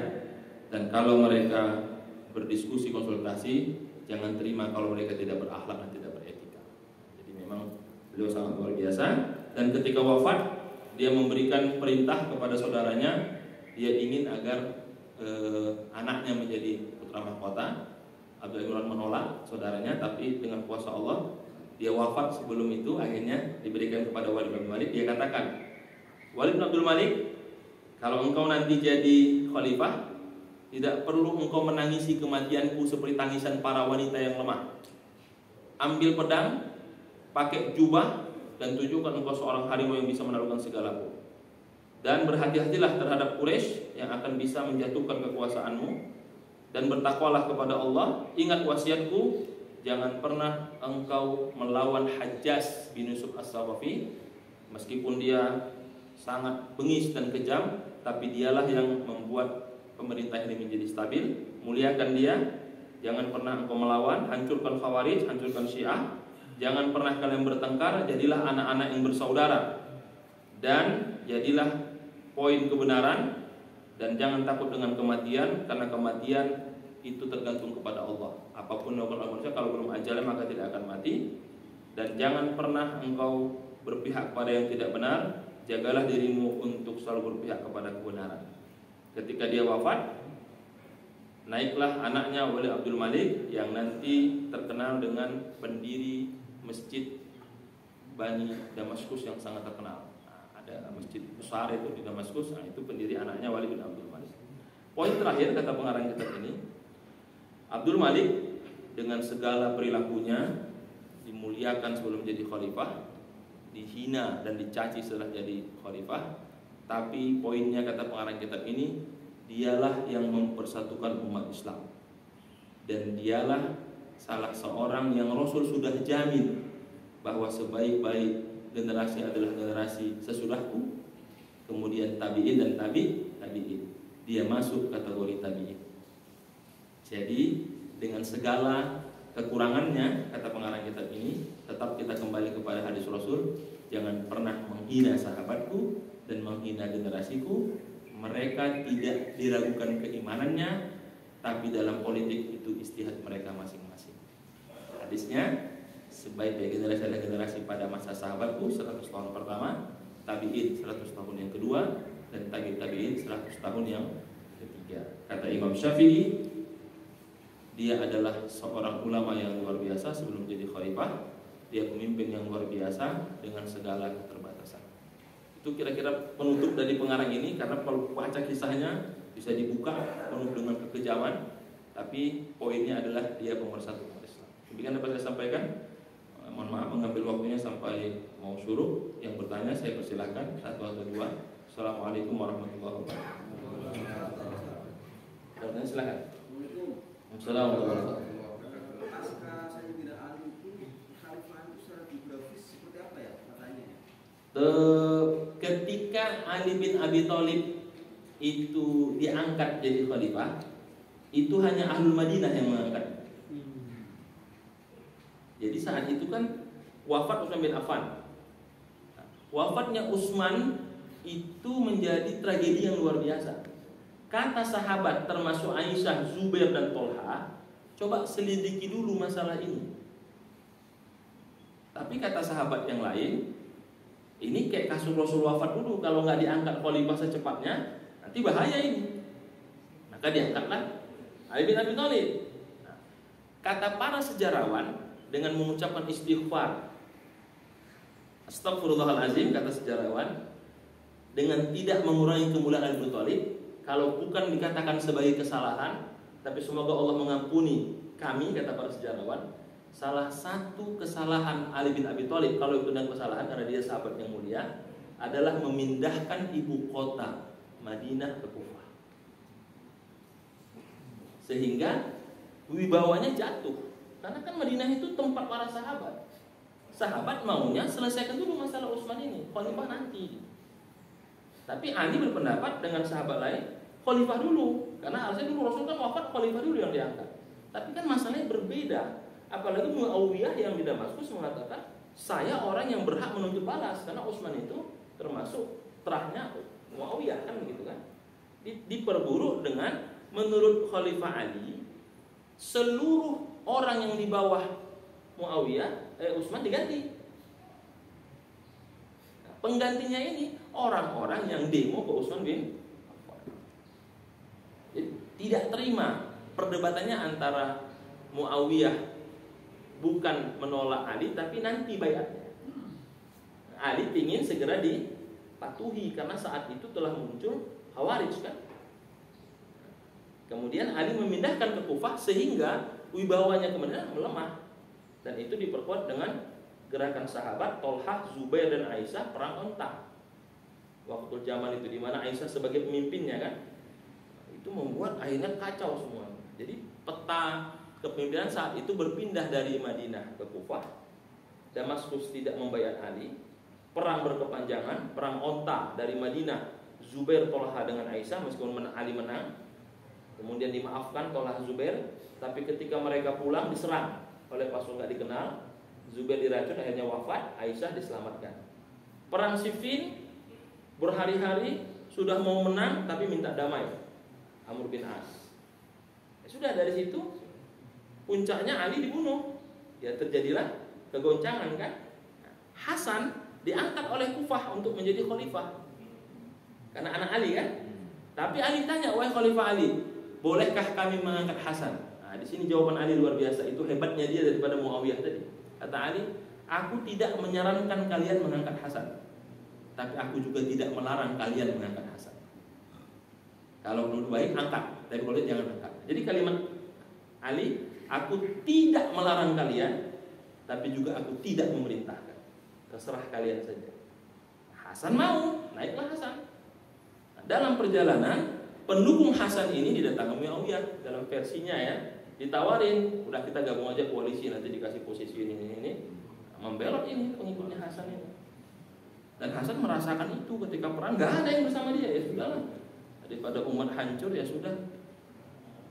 Dan kalau mereka berdiskusi, konsultasi, jangan terima kalau mereka tidak berakhlak dan tidak beretika. Jadi memang beliau sangat luar biasa. Dan ketika wafat, dia memberikan perintah kepada saudaranya. Dia ingin agar anaknya menjadi putra mahkota. Abdul Imran menolak saudaranya, tapi dengan kuasa Allah dia wafat sebelum itu. Akhirnya diberikan kepada Walid bin Malik. Dia katakan, Walid bin Abdul Malik, kalau engkau nanti jadi khalifah, tidak perlu engkau menangisi kematianku seperti tangisan para wanita yang lemah. Ambil pedang, pakai jubah, dan tunjukkan engkau seorang harimau yang bisa menaklukkan segalaku. Dan berhati-hatilah terhadap Quraisy yang akan bisa menjatuhkan kekuasaanmu, dan bertakwalah kepada Allah. Ingat wasiatku, jangan pernah engkau melawan Hajjaj bin Yusuf As-Saqafi. Meskipun dia sangat bengis dan kejam, tapi dialah yang membuat pemerintah ini menjadi stabil. Muliakan dia. Jangan pernah engkau melawan. Hancurkan Khawarij, hancurkan Syiah. Jangan pernah kalian bertengkar. Jadilah anak-anak yang bersaudara, dan jadilah poin kebenaran. Dan jangan takut dengan kematian, karena kematian itu tergantung kepada Allah. Apapun yang dilakukan manusia, kalau belum ajalnya maka tidak akan mati. Dan jangan pernah engkau berpihak pada yang tidak benar. Jagalah dirimu untuk selalu berpihak kepada kebenaran. Ketika dia wafat, naiklah anaknya Walid Abdul Malik yang nanti terkenal dengan pendiri masjid Bani Damaskus yang sangat terkenal. Ada masjid besar itu di Damaskus. Itu pendiri anaknya Walid bin Abdul Malik. Poin terakhir kata pengarang kitab ini, Abdul Malik dengan segala perilakunya dimuliakan sebelum jadi khalifah, dihina dan dicaci setelah jadi khalifah. Tapi poinnya kata pengarang kitab ini, dialah yang mempersatukan umat Islam, dan dialah salah seorang yang Rasul sudah jamin bahwa sebaik-baik generasi adalah generasi sesudahku, kemudian tabi'in dan tabi'in. Dia masuk kategori tabi'in. Jadi dengan segala kekurangannya, kata pengarang kitab ini, tetap kita kembali kepada hadis Rasul. Jangan pernah menghina sahabatku dan menghina generasiku. Mereka tidak diragukan keimanannya, tapi dalam politik itu istihad mereka masing-masing. Hadisnya, sebaik-baik generasi adalah generasi pada masa sahabatku 100 tahun pertama, tabi'in 100 tahun yang kedua, dan tabi'in 100 tahun yang ketiga. Kata Imam Syafi'i, dia adalah seorang ulama yang luar biasa sebelum jadi khalifah. Dia pemimpin yang luar biasa dengan segala keterbatasan. Itu kira-kira penutup dari pengarang ini, karena kalau baca kisahnya bisa dibuka penuh dengan kekejaman, tapi poinnya adalah dia pemersatu umat Islam. Demikian dapat saya sampaikan. Mohon maaf mengambil waktunya sampai mau syuruk. Yang bertanya saya persilahkan, satu atau dua. Assalamualaikum warahmatullahi wabarakatuh. Bertanya silakan. Assalamualaikum warahmatullahi wabarakatuh. Ketika Ali bin Abi Thalib itu diangkat jadi khalifah, itu hanya Ahlul Madinah yang mengangkat. Jadi saat itu kan wafat Utsman bin Affan. Wafatnya Utsman itu menjadi tragedi yang luar biasa. Kata sahabat termasuk Aisyah, Zubair dan Tolha, coba selidiki dulu masalah ini. Tapi kata sahabat yang lain, ini kayak kasus Rasul wafat dulu, kalau nggak diangkat khalifah secepatnya, nanti bahaya ini. Maka diangkatlah Ali bin Abi Thalib. Kata para sejarawan, dengan mengucapkan istighfar, astagfirullahalazim, kata sejarawan, dengan tidak mengurangi kemuliaan Ali bin Abi Thalib, kalau bukan dikatakan sebagai kesalahan, tapi semoga Allah mengampuni kami, kata para sejarawan. Salah satu kesalahan Ali bin Abi Thalib, kalau itu dengan kesalahan karena dia sahabat yang mulia, adalah memindahkan ibu kota Madinah ke Kufah, sehingga wibawanya jatuh. Karena kan Madinah itu tempat para sahabat. Sahabat maunya selesaikan dulu masalah Utsman ini, khalifah nanti. Tapi Ali berpendapat dengan sahabat lain, khalifah dulu, karena harusnya dulu Rasul kan wafat, khalifah dulu yang diangkat. Tapi kan masalahnya berbeda. Apalagi Muawiyah yang di Damaskus mengatakan, saya orang yang berhak menuntut balas, karena Utsman itu termasuk terahnya Muawiyah, kan begitu kan. Diperburuk dengan menurut Khalifah Ali, seluruh orang yang di bawah Muawiyah, Utsman diganti. Nah, penggantinya ini orang-orang yang demo ke Utsman bin Affan. Jadi, tidak terima perdebatannya antara Muawiyah bukan menolak Ali, tapi nanti bayatnya. Ali ingin segera dipatuhi karena saat itu telah muncul Khawarij kan. Kemudian Ali memindahkan ke Kufah sehingga wibawanya kemudian melemah, dan itu diperkuat dengan gerakan sahabat Tolhah, Zubair dan Aisyah perang onta. Waktu zaman itu di mana Aisyah sebagai pemimpinnya kan, itu membuat akhirnya kacau semua. Jadi peta kepemimpinan saat itu berpindah dari Madinah ke Kufah. Damaskus tidak membayar Ali. Perang berkepanjangan, perang onta dari Madinah, Zubair, Tolhah dengan Aisyah, meskipun Ali menang. Kemudian dimaafkan Tolhah, Zubair, tapi ketika mereka pulang diserang oleh pasukan nggak dikenal. Zubair diracun, akhirnya wafat. Aisyah diselamatkan. Perang Siffin berhari-hari sudah mau menang tapi minta damai. Amr bin As. Sudah dari situ puncaknya Ali dibunuh. Ya terjadilah kegoncangan kan. Hasan diangkat oleh Kufah untuk menjadi khalifah karena anak Ali kan. Tapi Ali tanya, wahai Khalifah Ali, bolehkah kami mengangkat Hasan? Nah, di sini jawaban Ali luar biasa. Itu hebatnya dia daripada Muawiyah tadi. Kata Ali, aku tidak menyarankan kalian mengangkat Hasan, tapi aku juga tidak melarang kalian mengangkat Hasan. Kalau menurut baik angkat, tapi kalau jangan angkat. Jadi kalimat Ali, aku tidak melarang kalian, tapi juga aku tidak memerintahkan. Terserah kalian saja. Hasan mau, naiklah Hasan. Nah, dalam perjalanan pendukung Hasan ini didatangi Muawiyah dalam versinya ya, ditawarin, udah kita gabung aja koalisi, nanti dikasih posisi ini. Membelot ini pengikutnya Hasan ini. Dan Hasan merasakan itu ketika perang, nggak ada yang bersama dia. Ya sudahlah, daripada umat hancur ya sudah,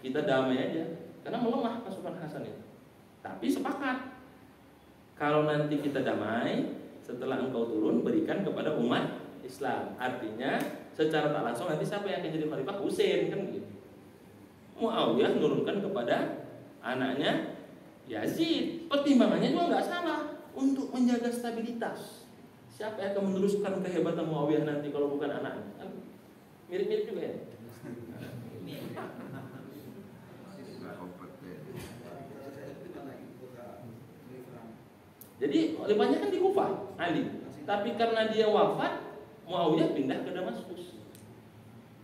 kita damai aja. Karena melemah pasukan Hasan ini. Tapi sepakat, kalau nanti kita damai, setelah engkau turun berikan kepada umat Islam. Artinya secara tak langsung nanti siapa yang akan jadi khalifah? Husain kan gitu. Muawiyah menurunkan kepada anaknya Yazid. Pertimbangannya juga nggak salah, untuk menjaga stabilitas. Siapa yang akan meneruskan kehebatan Muawiyah nanti kalau bukan anaknya? Kan mirip-mirip juga ya. Jadi khalifahnya kan di Kufah, Ali. Tapi karena dia wafat, Muawiyah pindah ke Damaskus.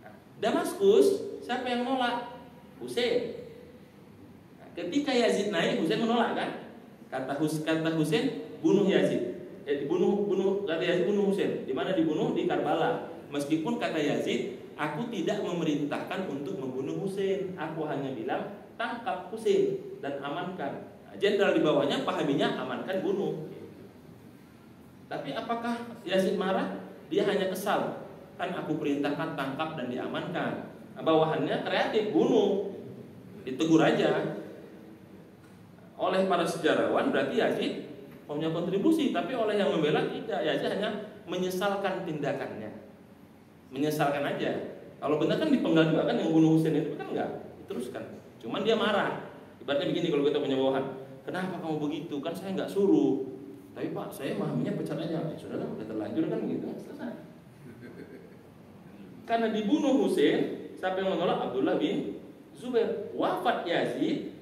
Nah, Damaskus, siapa yang nolak? Husain. Nah, ketika Yazid naik, Husain menolak kan? Kata Husain, bunuh Yazid. Kata Yazid bunuh Husain. Di mana dibunuh? Di Karbala. Meskipun kata Yazid, aku tidak memerintahkan untuk membunuh Husain. Aku hanya bilang tangkap Husain dan amankan. Jenderal di bawahnya pahaminya amankan, bunuh. Tapi apakah Yazid marah? Dia hanya kesal. Kan aku perintahkan tangkap dan diamankan. Bawahannya kreatif, bunuh. Ditegur aja. Oleh para sejarawan berarti Yazid punya kontribusi, tapi oleh yang membela tidak. Yazid hanya menyesalkan tindakannya. Menyesalkan aja. Kalau benar kan dipenggal juga kan yang bunuh Husain itu kan enggak diteruskan. Cuman dia marah. Ibaratnya begini kalau kita punya bawahan. Kenapa kamu begitu? Kan saya nggak suruh. Tapi Pak, saya memahaminya pecat aja. Sudahlah, udah terlanjur kan begitu, selesai. Karena dibunuh Husain, siapa yang menolak? Abdullah bin Zubair. Wafat Yazid,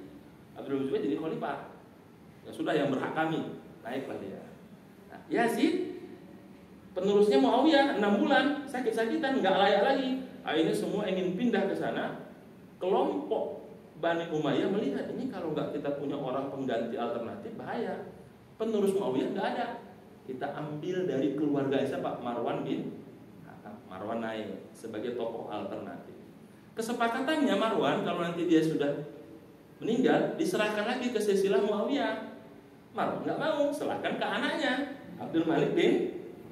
Abdullah bin Zubair jadi khalifah. Ya sudah, yang berhak kami, naiklah dia. Nah, Yazid penerusnya Muawiyah 6 bulan sakit-sakitan, nggak layak lagi. Akhirnya semua ingin pindah ke sana. Kelompok Bani Umayyah melihat ini kalau nggak kita punya orang pengganti alternatif bahaya. Penerus Muawiyah nggak ada. Kita ambil dari keluarga siapa? Marwan bin Hakam. Marwan naik sebagai tokoh alternatif. Kesepakatannya Marwan kalau nanti dia sudah meninggal diserahkan lagi ke silsilah Muawiyah. Marwan nggak mau, serahkan ke anaknya Abdul Malik bin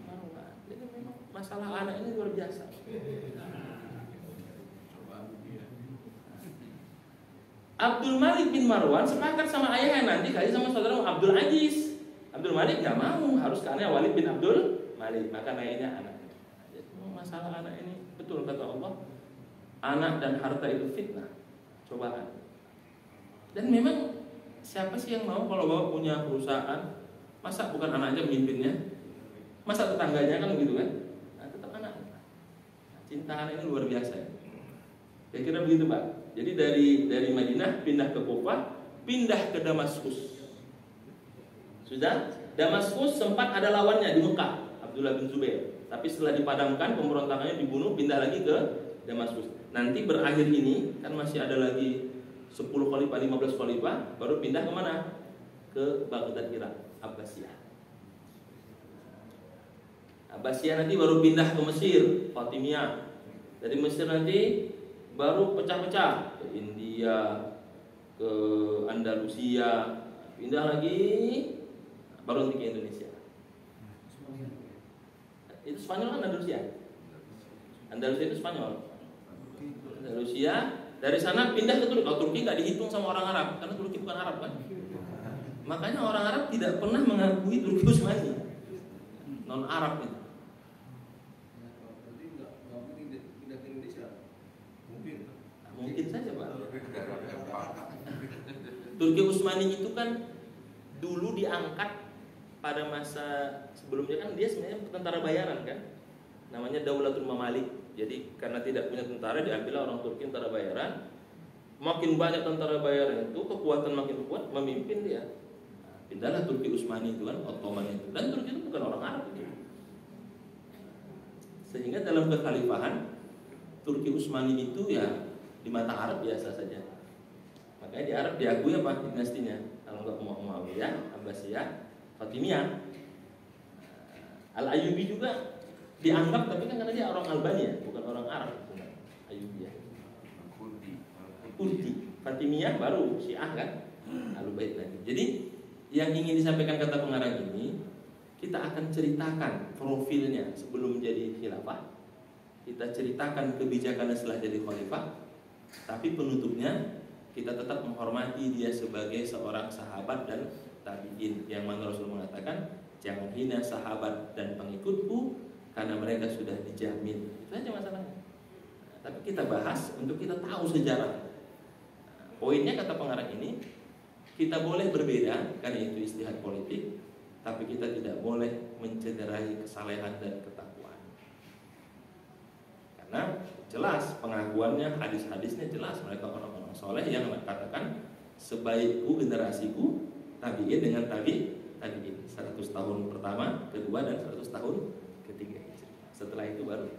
Marwan. Jadi memang masalah anak ini luar biasa. Abdul Malik bin Marwan sepakat sama ayahnya nanti kasih sama saudara Abdul Aziz. Abdul Malik nggak mau, harus ke anaknya Walid bin Abdul Malik, maka naiknya anaknya. Jadi masalah anak ini betul kata Allah, anak dan harta itu fitnah, cobaan. Dan memang siapa sih yang mau kalau bapak punya perusahaan, masa bukan anaknya pemimpinnya, masa tetangganya kan begitu kan? Nah, tetap anak. Cinta anak ini luar biasa. Ya kira begitu Pak. Jadi dari Madinah pindah ke Kufah, pindah ke Damaskus. Sudah, Damaskus sempat ada lawannya di Mekah, Abdullah bin Zubair. Tapi setelah dipadamkan, pemberontakannya dibunuh, pindah lagi ke Damaskus. Nanti berakhir ini kan masih ada lagi 10 khalifah, 15 khalifah, baru pindah kemana? Ke Baghdad, Irak, Abbasiyah. Abbasiyah nanti baru pindah ke Mesir, Fatimiyah. Dari Mesir nanti baru pecah-pecah ke India, ke Andalusia, pindah lagi, baru nanti ke Indonesia. Itu Spanyol kan Andalusia? Andalusia itu Spanyol. Andalusia, dari sana pindah ke Turki. Kalau Turki nggak dihitung sama orang Arab, karena Turki bukan Arab kan. Makanya orang Arab tidak pernah mengakui Turki Utsmani, non Arab itu. Mungkin saja Pak. Turki Utsmani itu kan dulu diangkat pada masa sebelumnya, kan dia sebenarnya tentara bayaran kan, namanya Daulatul Mamalik. Jadi karena tidak punya tentara, diambil orang Turki tentara bayaran. Makin banyak tentara bayaran itu, kekuatan makin kuat, memimpin dia. Pindahlah Turki Utsmani itu kan, Ottoman itu. Dan Turki itu bukan orang Arab itu. Sehingga dalam kekhalifahan Turki Utsmani itu ya di mata Arab biasa saja. Makanya di Arab diakui apa dinastinya? Kalau enggak Muawiyah, Abbasiyah, Fatimiyah. Al-Ayyubi juga dianggap, tapi kan karena dia orang Albania, bukan orang Arab. Ayyubiyah, Kurdi, Fatimiyah baru Syiah kan, Ahlul Bait lagi. Jadi yang ingin disampaikan kata pengarang ini, kita akan ceritakan profilnya sebelum jadi khilafah, kita ceritakan kebijakannya setelah jadi khalifah, tapi penutupnya kita tetap menghormati dia sebagai seorang sahabat dan tabi'in, yang mana Rasul mengatakan, jangan hina sahabat dan pengikutku karena mereka sudah dijamin. Itu aja masalahnya. Tapi kita bahas untuk kita tahu sejarah. Poinnya kata pengarang ini, kita boleh berbeda karena itu ijtihad politik, tapi kita tidak boleh mencederai kesalehan dan ketakwaan. Karena jelas pengakuannya, hadis-hadisnya jelas, mereka orang-orang soleh yang katakan sebaikku generasiku tabi'in dengan tabi'in 100 tahun pertama, kedua, dan 100 tahun ketiga. Setelah itu baru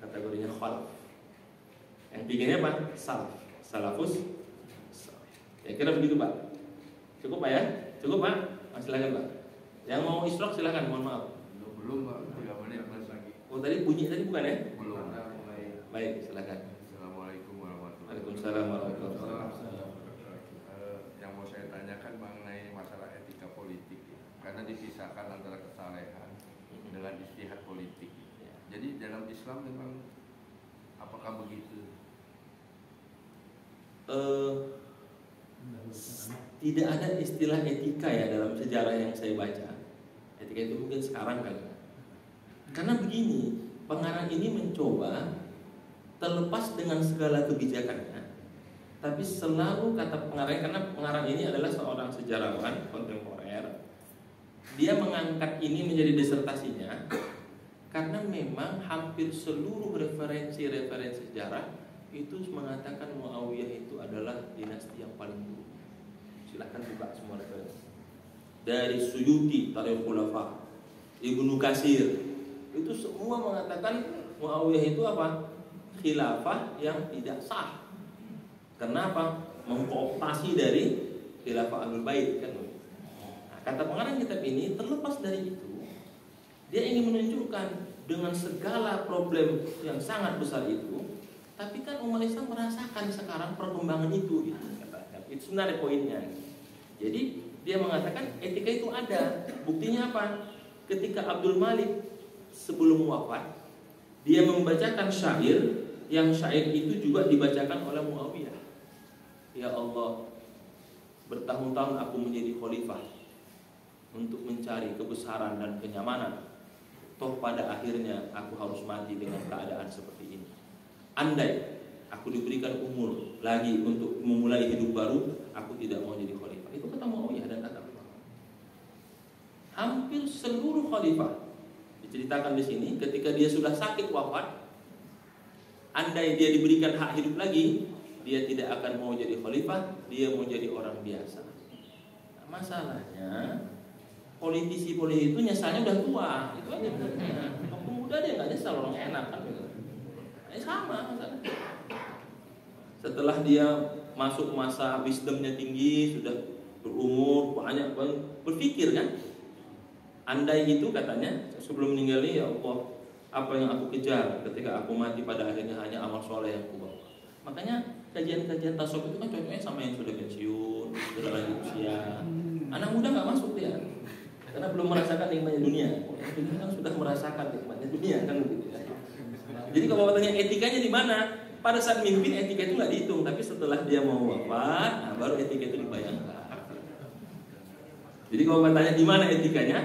kategorinya khalaf. Yang tiganya apa? Salafus. Ya kira begitu Pak. Cukup Pak ya? Cukup Pak? Silakan Pak. Yang mau isyraq silakan, mohon maaf. Belum Pak, 3 menit lagi. Oh tadi bunyi tadi bukan ya? Belum. Baik, silakan. Assalamualaikum warahmatullahi Waalaikumsalam warahmatullahi wabarakatuh. Yang mau saya tanyakan mengenai masalah etika politik ya. Karena dipisahkan antara kesalehan dengan ijtihad politik. Jadi dalam Islam memang apakah begitu? Tidak ada istilah etika ya dalam sejarah yang saya baca. Etika itu mungkin sekarang kali ya. Karena begini, pengarang ini mencoba terlepas dengan segala kebijakannya, tapi selalu kata pengarang, karena pengarang ini adalah seorang sejarawan kontemporer, dia mengangkat ini menjadi disertasinya karena memang hampir seluruh referensi sejarah itu mengatakan Muawiyah itu adalah dinasti yang paling buruk. Silahkan buka semua referensi. Dari Suyuti, Tarikh Khulafa, Ibnu Katsir, itu semua mengatakan Muawiyah itu apa? Khilafah yang tidak sah. Kenapa? Mengkooptasi dari khilafah Ahlul Bait kan. Nah, kata pengarang kitab ini terlepas dari itu, dia ingin menunjukkan dengan segala problem yang sangat besar itu, tapi kan umat Islam merasakan sekarang perkembangan itu gitu. Itu sebenarnya poinnya. Jadi dia mengatakan etika itu ada. Buktinya apa? Ketika Abdul Malik sebelum wafat, dia membacakan syair, yang syair itu juga dibacakan oleh Muawiyah. Ya Allah, bertahun-tahun aku menjadi khalifah untuk mencari kebesaran dan kenyamanan. Toh pada akhirnya aku harus mati dengan keadaan seperti ini. Andai aku diberikan umur lagi untuk memulai hidup baru, aku tidak mau jadi khalifah. Itu kata Muawiyah dan kata ulama. Hampir seluruh khalifah diceritakan di sini, ketika dia sudah sakit wafat, andai dia diberikan hak hidup lagi, dia tidak akan mau jadi khalifah, dia mau jadi orang biasa. Nah, masalahnya politisi itu nyesalnya udah tua, itu aja. Waktu muda dia nggak nyesal, orang enak kan. Sama masalahnya. Setelah dia masuk masa wisdomnya tinggi, sudah berumur banyak, berpikir kan, andai itu katanya sebelum meninggal ini, ya Allah, apa yang aku kejar ketika aku mati pada akhirnya hanya amal soleh yang aku bawa. Makanya kajian-kajian tasawuf itu kan cocoknya sama yang sudah pensiun, sudah lanjut usia. Anak muda nggak masuk dia, karena belum merasakan nikmatnya dunia. Yang dunia kan sudah merasakan nikmatnya dunia kan begitu ya. Jadi kalau tanya etikanya di mana? Pada saat mimpin etika itu nggak dihitung, tapi setelah dia mau wafat, nah baru etika itu dibayangkan. Jadi kalau tanya di mana etikanya,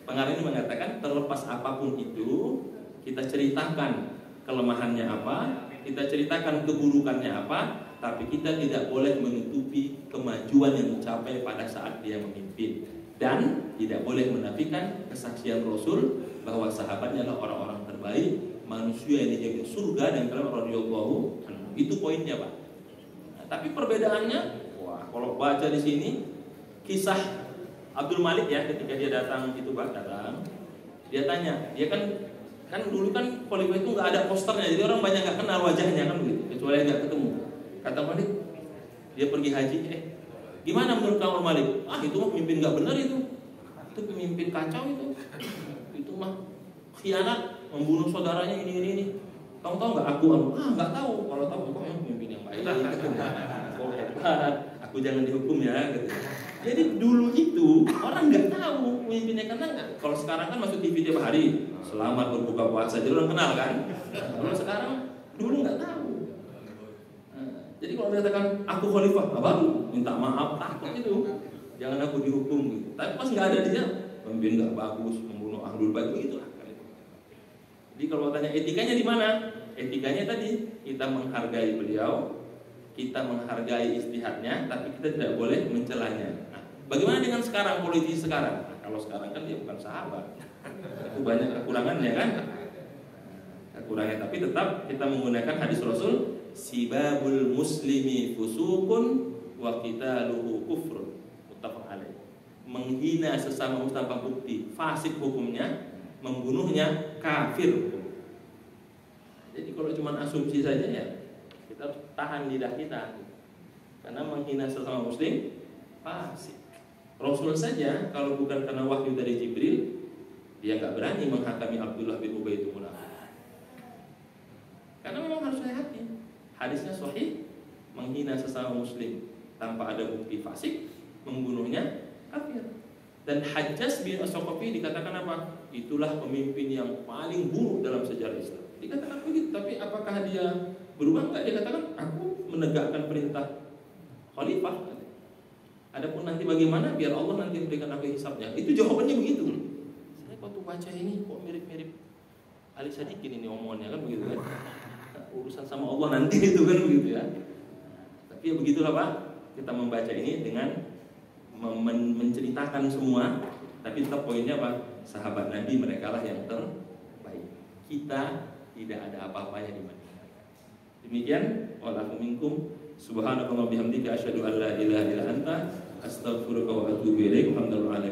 pengarang ini mengatakan terlepas apapun itu, kita ceritakan kelemahannya apa, kita ceritakan keburukannya apa, tapi kita tidak boleh menutupi kemajuan yang dicapai pada saat dia memimpin, dan tidak boleh menafikan kesaksian Rasul bahwa sahabatnya adalah orang-orang terbaik, manusia yang dijamin surga dan kalam radhiyallahu anhu. Itu poinnya, Pak. Nah, tapi perbedaannya, wah, kalau baca di sini kisah Abdul Malik ya, ketika dia datang itu, Pak, dia tanya, dia kan dulu kan khalifah itu nggak ada posternya, jadi orang banyak nggak kenal wajahnya kan begitu, kecuali nggak ketemu. Kata Malik, dia pergi haji, gimana menurut kamu Malik? Itu mah pemimpin nggak benar itu pemimpin kacau itu mah khianat, membunuh saudaranya ini. Kamu tahu nggak? Aku nggak tahu. Kalau tahu kok yang pemimpin yang baik. Kok hebat? Aku jangan dihukum ya. Gitu. Jadi dulu itu orang nggak tahu pemimpinnya, karena kalau sekarang kan masuk TV tiap hari, selamat berbuka puasa, jadi orang kenal kan. Kalau sekarang dulu nggak tahu. Jadi kalau dikatakan aku khalifah, baru minta maaf, takut itu, jangan aku dihukum gitu. Tapi pas nggak ada dia, pemimpin nggak bagus, membunuh ahlul bait gitu lah. Jadi kalau tanya etikanya di mana? Etikanya tadi kita menghargai beliau, kita menghargai istihadnya, tapi kita tidak boleh mencelanya. Nah, bagaimana dengan sekarang, politisi sekarang? Nah, kalau sekarang kan dia bukan sahabat, itu banyak kekurangannya kan? Kekurangannya, tapi tetap kita menggunakan hadis Rasul, sibabul muslimi fusukun wa qitaluhu kufrun, muttafaq alaih. Menghina sesama muslim tanpa bukti fasik hukumnya, membunuhnya kafir. Jadi kalau cuma asumsi saja ya kita harus tahan lidah kita, karena menghina sesama muslim fasik. Rasul saja kalau bukan karena wahyu dari Jibril, dia nggak berani menghakimi Abdullah bin Ubay itu munafik. Karena memang harus hati. Hadisnya sahih, menghina sesama muslim tanpa ada bukti fasik, membunuhnya kafir. Dan Hajjaj bin As-Saqafi dikatakan apa? Itulah pemimpin yang paling buruk dalam sejarah Islam. Dikatakan begitu, tapi apakah dia berubah? Enggak, dia katakan aku menegakkan perintah khalifah. Adapun nanti bagaimana, biar Allah nanti memberikan aku hisabnya. Itu jawabannya begitu. Saya waktu baca ini kok mirip-mirip Ali Sadikin ini omongannya kan begitu kan. Urusan sama Allah nanti itu kan begitu ya. Tapi ya begitulah Pak, kita membaca ini dengan menceritakan semua, tapi tetap poinnya Pak, sahabat Nabi mereka lah yang terbaik. Kita tidak ada apa-apanya dibanding mereka. Demikian, wa'alakum minkum, subhanallahi wa bihamdika asyhadu an la ilaha illa anta astaghfiruka wa atubu ilaik. Alhamdulillah.